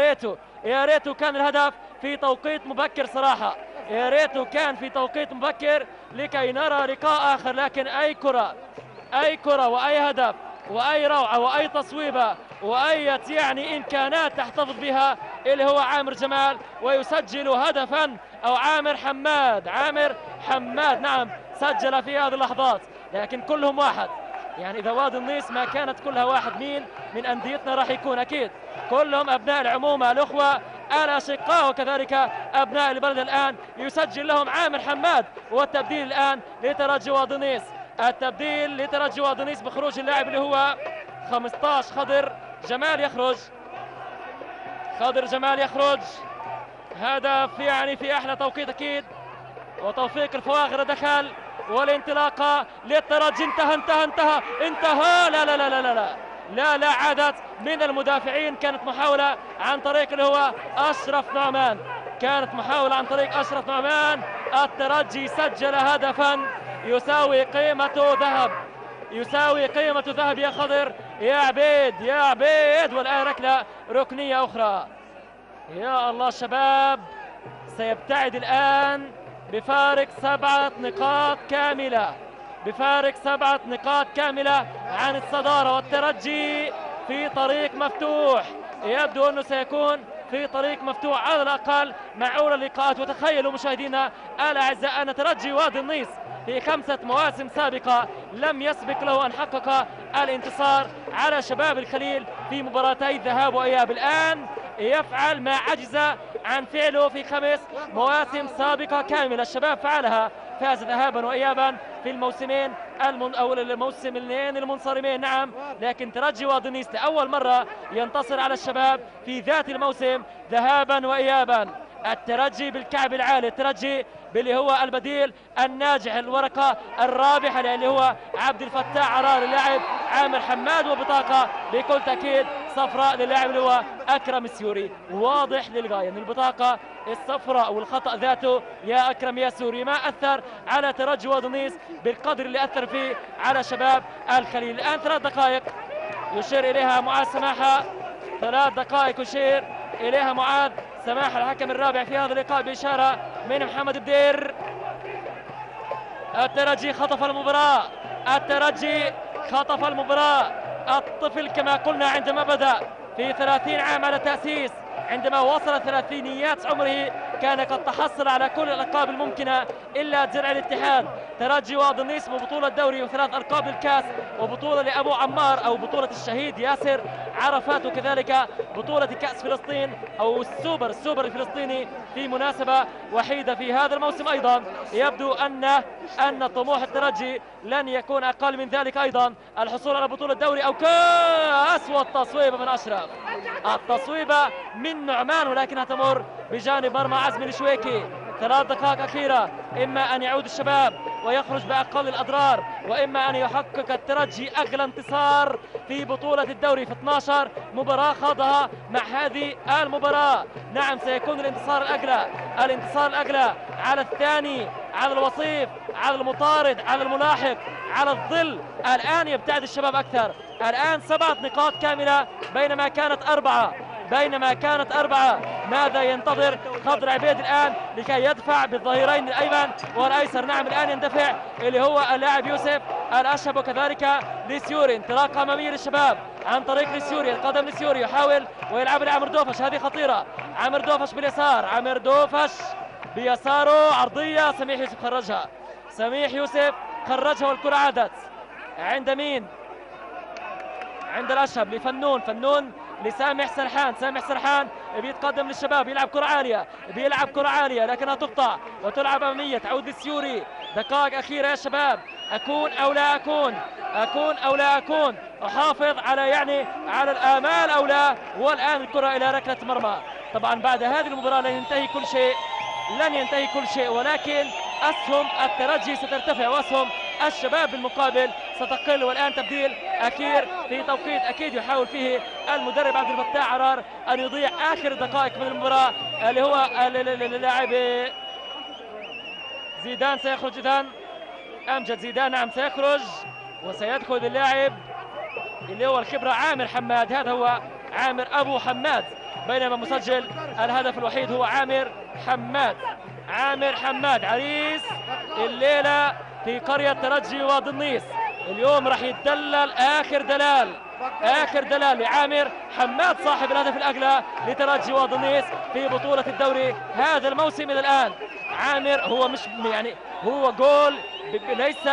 ريته كان الهدف في توقيت مبكر صراحة، يا ريته كان في توقيت مبكر لكي نرى لقاء آخر. لكن أي كرة وأي هدف وأي روعة وأي تصويبة وأي إمكانات تحتفظ بها اللي هو عامر جمال، ويسجل هدفا، أو عامر حماد نعم سجل في هذه اللحظات. لكن كلهم واحد، إذا وادي النيس ما كانت كلها واحد، مين من أنديتنا راح يكون؟ أكيد كلهم أبناء العمومة، الأخوة الأشقاء، وكذلك أبناء البلد. الآن يسجل لهم عامر حماد، والتبديل الآن لترجي ودنيس، بخروج اللاعب اللي هو 15 خضر جمال يخرج. هدف في أحلى توقيت أكيد، وتوفيق الفواغر دخل، والانطلاقة للترجي. انتهى. لا عادت من المدافعين. كانت محاولة عن طريق اللي هو أشرف نعمان. الترجي سجل هدفا يساوي قيمته ذهب يا خضر يا عبيد. والآن ركلة ركنية أخرى. يا الله، الشباب سيبتعد الآن بفارق 7 نقاط كاملة، بفارق 7 نقاط كاملة عن الصدارة، والترجي في طريق مفتوح، يبدو أنه سيكون في طريق مفتوح على الأقل مع أولى اللقاءات. وتخيلوا مشاهدينا الأعزاء أن ترجي وادي النيس في 5 مواسم سابقة لم يسبق له أن حقق الانتصار على شباب الخليل في مباراتي الذهاب وإياب. الآن يفعل ما عجز عن فعله في 5 مواسم سابقة كاملة. الشباب فعلها، فاز ذهابا وإيابا في الموسمين أو الموسمين المنصرمين، نعم، لكن ترجي وادي النيس لأول مرة ينتصر على الشباب في ذات الموسم ذهابا وإيابا. الترجي بالكعب العالي، الترجي باللي هو البديل الناجح، الورقة الرابحة اللي هو عبد الفتاح عرار اللاعب عامر حماد، وبطاقة بكل تأكيد صفراء للاعب اللي هو أكرم السيوري. واضح للغاية أن البطاقة الصفراء والخطأ ذاته يا أكرم يا سوري ما أثر على ترجي وادي النيس بالقدر اللي أثر فيه على شباب الخليل. الآن 3 دقائق يشير إليها معاذ سماحة، 3 دقائق يشير إليها معاذ سماحة الحكم الرابع في هذا اللقاء بإشارة من محمد بدير. الترجي خطف المباراة، الترجي خطف المباراة. الطفل كما قلنا عندما بدأ في 30 عام على تأسيس، عندما وصل 30 عمره كان قد تحصل على كل الألقاب الممكنة إلا درع الاتحاد. ترجي وادي النيس ببطولة دوري و3 ألقاب للكاس، وبطولة لأبو عمار أو بطولة الشهيد ياسر عرفات، وكذلك بطولة كأس فلسطين أو السوبر الفلسطيني في مناسبة وحيدة في هذا الموسم. أيضا يبدو أن طموح الترجي لن يكون أقل من ذلك، أيضا الحصول على بطولة دوري أو كأس. والتصويبة من أشرف، التصويبة من نعمان ولكنها تمر بجانب مرمى عزمي الشويكي. 3 دقائق أخيرة، إما أن يعود الشباب ويخرج بأقل الأضرار، وإما أن يحقق الترجي أغلى انتصار في بطولة الدوري في 12 مباراة خاضها مع هذه المباراة. نعم سيكون الانتصار الأغلى على الثاني، على الوصيف، على المطارد، على الملاحق، على الظل. الآن يبتعد الشباب أكثر، الآن 7 نقاط كاملة بينما كانت 4. ماذا ينتظر خضر عبيد الآن لكي يدفع بالظهيرين الأيمن والأيسر؟ نعم الآن يندفع اللي هو اللاعب يوسف الأشهب، وكذلك لسيوري. انطلاقة أمامية للشباب عن طريق لسيوري، القدم لسيوري يحاول ويلعب لعمر دوفش، هذه خطيرة. عمر دوفش باليسار، عمر دوفش بيساره عرضية، سميح يوسف خرجها والكرة عادت عند مين؟ عند الأشهب لفنون لسامح سرحان بيتقدم للشباب، يلعب كرة عالية لكنها تقطع وتلعب أمامية، تعود للسيوري. دقائق أخيرة يا شباب، أكون أو لا أكون، أحافظ على على الآمال أو لا. والآن الكرة إلى ركلة مرمى. طبعا بعد هذه المباراة لن ينتهي كل شيء، ولكن أسهم الترجي سترتفع وأسهم الشباب بالمقابل ستقل. والآن تبديل أخير في توقيت أكيد يحاول فيه المدرب عبد الفتاح عرار أن يضيع آخر دقائق من المباراة، اللي هو اللاعب زيدان سيخرج. إذن أمجد زيدان نعم سيخرج، وسيدخل اللاعب اللي هو الخبرة عامر حماد. هذا هو عامر أبو حماد، بينما مسجل الهدف الوحيد هو عامر حماد عريس الليلة في قرية ترجي وادي النيس. اليوم راح يتدلل آخر دلال لعامر حماد صاحب الهدف الأغلى لترجي وادي النيس في بطولة الدوري هذا الموسم إلى الآن. عامر هو مش هو جول ليس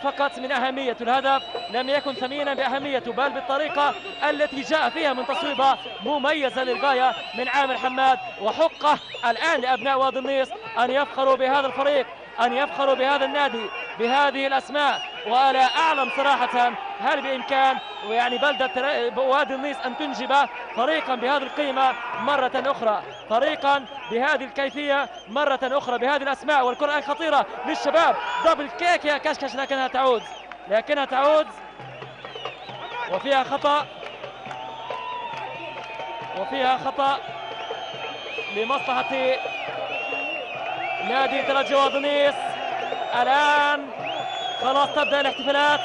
فقط من أهمية الهدف، لم يكن ثمينا بأهميته، بل بالطريقة التي جاء فيها من تصويبة مميزة للغاية من عامر حماد. وحقه الآن لأبناء وادي النيس أن يفخروا بهذا الفريق، أن يفخروا بهذا النادي، بهذه الأسماء. ولا أعلم صراحة هل بإمكان بلدة وادي النيس أن تنجب فريقا بهذه القيمة مرة أخرى، فريقا بهذه الكيفية مرة أخرى، بهذه الأسماء. والكرة خطيرة للشباب، دبل كيك يا كشكش، لكنها تعود وفيها خطأ لمصلحة نادي ترجي وادي النيس. الآن خلاص تبدأ الاحتفالات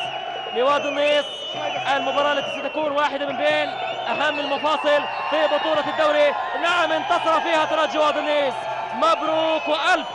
لوادي النيس، المباراة التي ستكون واحدة من بين أهم المفاصل في بطولة الدوري. نعم انتصر فيها ترجي وادي النيس، مبروك وألف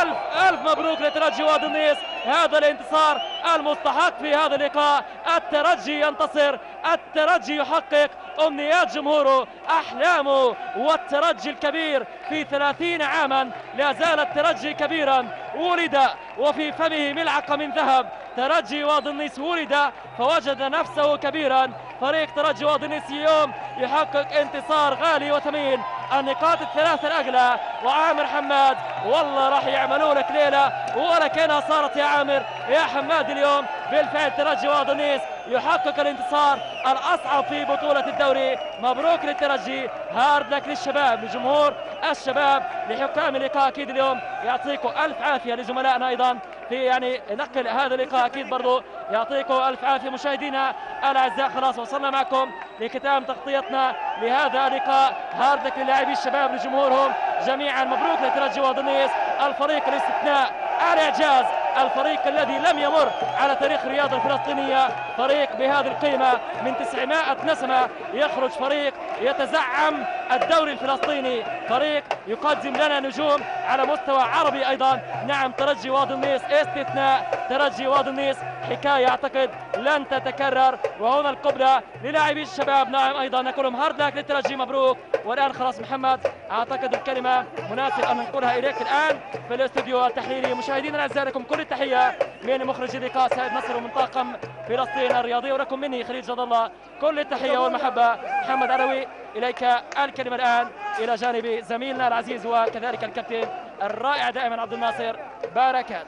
ألف ألف مبروك لترجي وادي النيس، هذا الانتصار المستحق في هذا اللقاء. الترجي ينتصر، الترجي يحقق أمنيات جمهوره، أحلامه، والترجي الكبير في 30 عاما لا زال الترجي كبيرا، ولد وفي فمه ملعقة من ذهب. ترجي وادي النيس ولد فوجد نفسه كبيرا. فريق ترجي وادي النيس اليوم يحقق انتصار غالي وثمين، النقاط الثلاثة الأغلى. وعامر حماد والله راح يعملوا لك ليلة ولكنها صارت يا عامر يا حماد. اليوم بالفعل ترجي وادي النيس يحقق الانتصار الأصعب في بطولة الدوري. مبروك للترجي، هارد لك للشباب، لجمهور الشباب، لحكام اللقاء. أكيد اليوم يعطيكم ألف عافية، لزملائنا أيضا في يعني نقل هذا اللقاء، أكيد برضو يعطيكم ألف عافية. مشاهدينا الأعزاء خلاص وصلنا معكم لختام تغطيتنا لهذا اللقاء. هارد لك للاعبي الشباب، لجمهورهم جميعا. مبروك لترجي وادي النيس، الفريق الاستثناء، الإعجاز، الفريق الذي لم يمر على تاريخ الرياضة الفلسطينية. فريق بهذه القيمة من 900 نسمة، يخرج فريق يتزعم الدوري الفلسطيني، فريق يقدم لنا نجوم على مستوى عربي أيضا. نعم ترجي وادي النيس استثناء، ترجي وادي النيس حكاية أعتقد لن تتكرر. وهنا القبلة للاعبي الشباب، نعم أيضا نقول لهم هارد لك للترجي، مبروك. والآن خلاص محمد أعتقد الكلمة مناسب أن ننقلها إليك الآن في الاستوديو التحليلي. مشاهدينا الأعزاء لكم كل التحية من مخرج اللقاء سيد نصر ومن طاقم فلسطين الرياضية، ولكم مني خليل جد الله كل التحية والمحبة. محمد علوي إليك الكلمة الآن إلى جانب زميلنا العزيز وكذلك الكابتن الرائع دائما عبد الناصر بركات.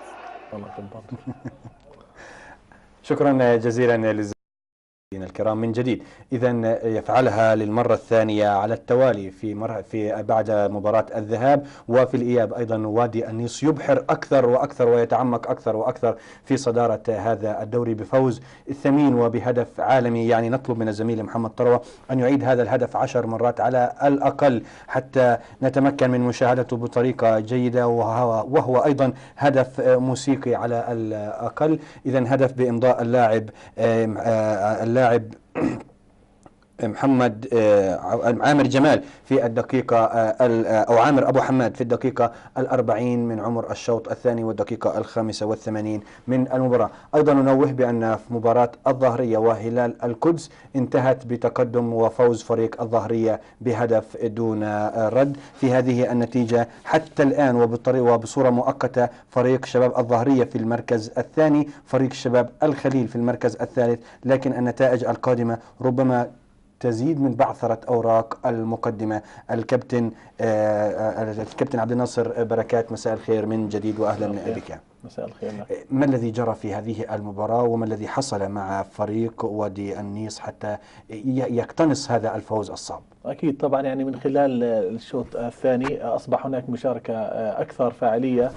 شكرا جزيلا للزميلين الكرام من جديد. إذا يفعلها للمرة الثانية على التوالي في بعد مباراة الذهاب وفي الإياب أيضا. وادي النيس يبحر أكثر وأكثر ويتعمق أكثر وأكثر في صدارة هذا الدوري بفوز ثمين وبهدف عالمي. يعني نطلب من الزميل محمد طروة أن يعيد هذا الهدف 10 مرات على الأقل حتى نتمكن من مشاهدته بطريقة جيدة، وهو أيضا هدف موسيقي على الأقل. إذا هدف بإمضاء اللاعب محمد عامر جمال في الدقيقة أو عامر أبو حماد في الدقيقة 40 من عمر الشوط الثاني والدقيقة 85 من المباراة. أيضا ننوه بأن في مباراة الظهرية وهلال القدس انتهت بتقدم وفوز فريق الظهرية بهدف دون رد. في هذه النتيجة حتى الآن وبصورة مؤقتة فريق شباب الظهرية في المركز الثاني، فريق شباب الخليل في المركز الثالث، لكن النتائج القادمة ربما تزيد من بعثرة أوراق المقدمة. الكابتن عبد الناصر بركات، مساء الخير من جديد وأهلا بك. مساء الخير. ما الذي جرى في هذه المباراة وما الذي حصل مع فريق وادي النيس حتى يقتنص هذا الفوز الصعب؟ أكيد طبعا يعني من خلال الشوط الثاني أصبح هناك مشاركة أكثر فاعلية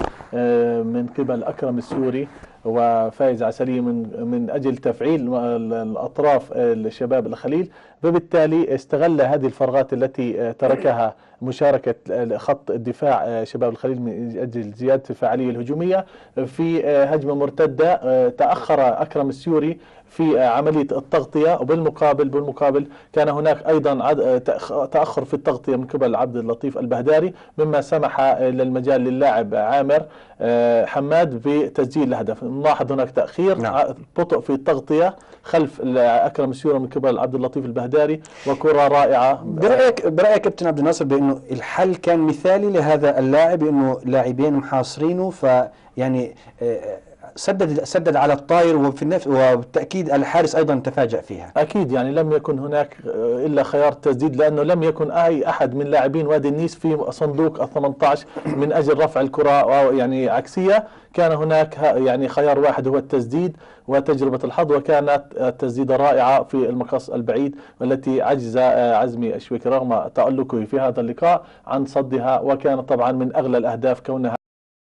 من قبل أكرم السوري وفايز عسلي من أجل تفعيل الأطراف الشباب الخليل، وبالتالي استغل هذه الفراغات التي تركها مشاركة خط الدفاع شباب الخليل من أجل زيادة الفاعلية الهجومية في هجمة مرتدة. تأخر أكرم السوري في عملية التغطية، وبالمقابل كان هناك أيضا تأخر في التغطية من قبل عبد اللطيف البهداري، مما سمح للمجال للاعب عامر حماد بتسجيل الهدف. نلاحظ هناك تأخير، بطء في التغطية خلف أكرم السوري من قبل عبد اللطيف البهداري، وكرة رائعة. برأيك كابتن عبد الناصر بأنه الحل كان مثالي لهذا اللاعب، أنه لاعبين محاصرينه فيعني سدد على الطائر، وفي النفس وبالتأكيد الحارس أيضا تفاجأ فيها. أكيد يعني لم يكن هناك إلا خيار التسديد، لأنه لم يكن أي أحد من لاعبين وادي النيس في صندوق ال18 من أجل رفع الكرة يعني عكسية. كان هناك يعني خيار واحد هو التسديد وتجربة الحظ، وكانت التسديدة رائعة في المقص البعيد والتي عجز عزمي الشويكي رغم تألقه في هذا اللقاء عن صدها، وكان طبعا من أغلى الأهداف كونها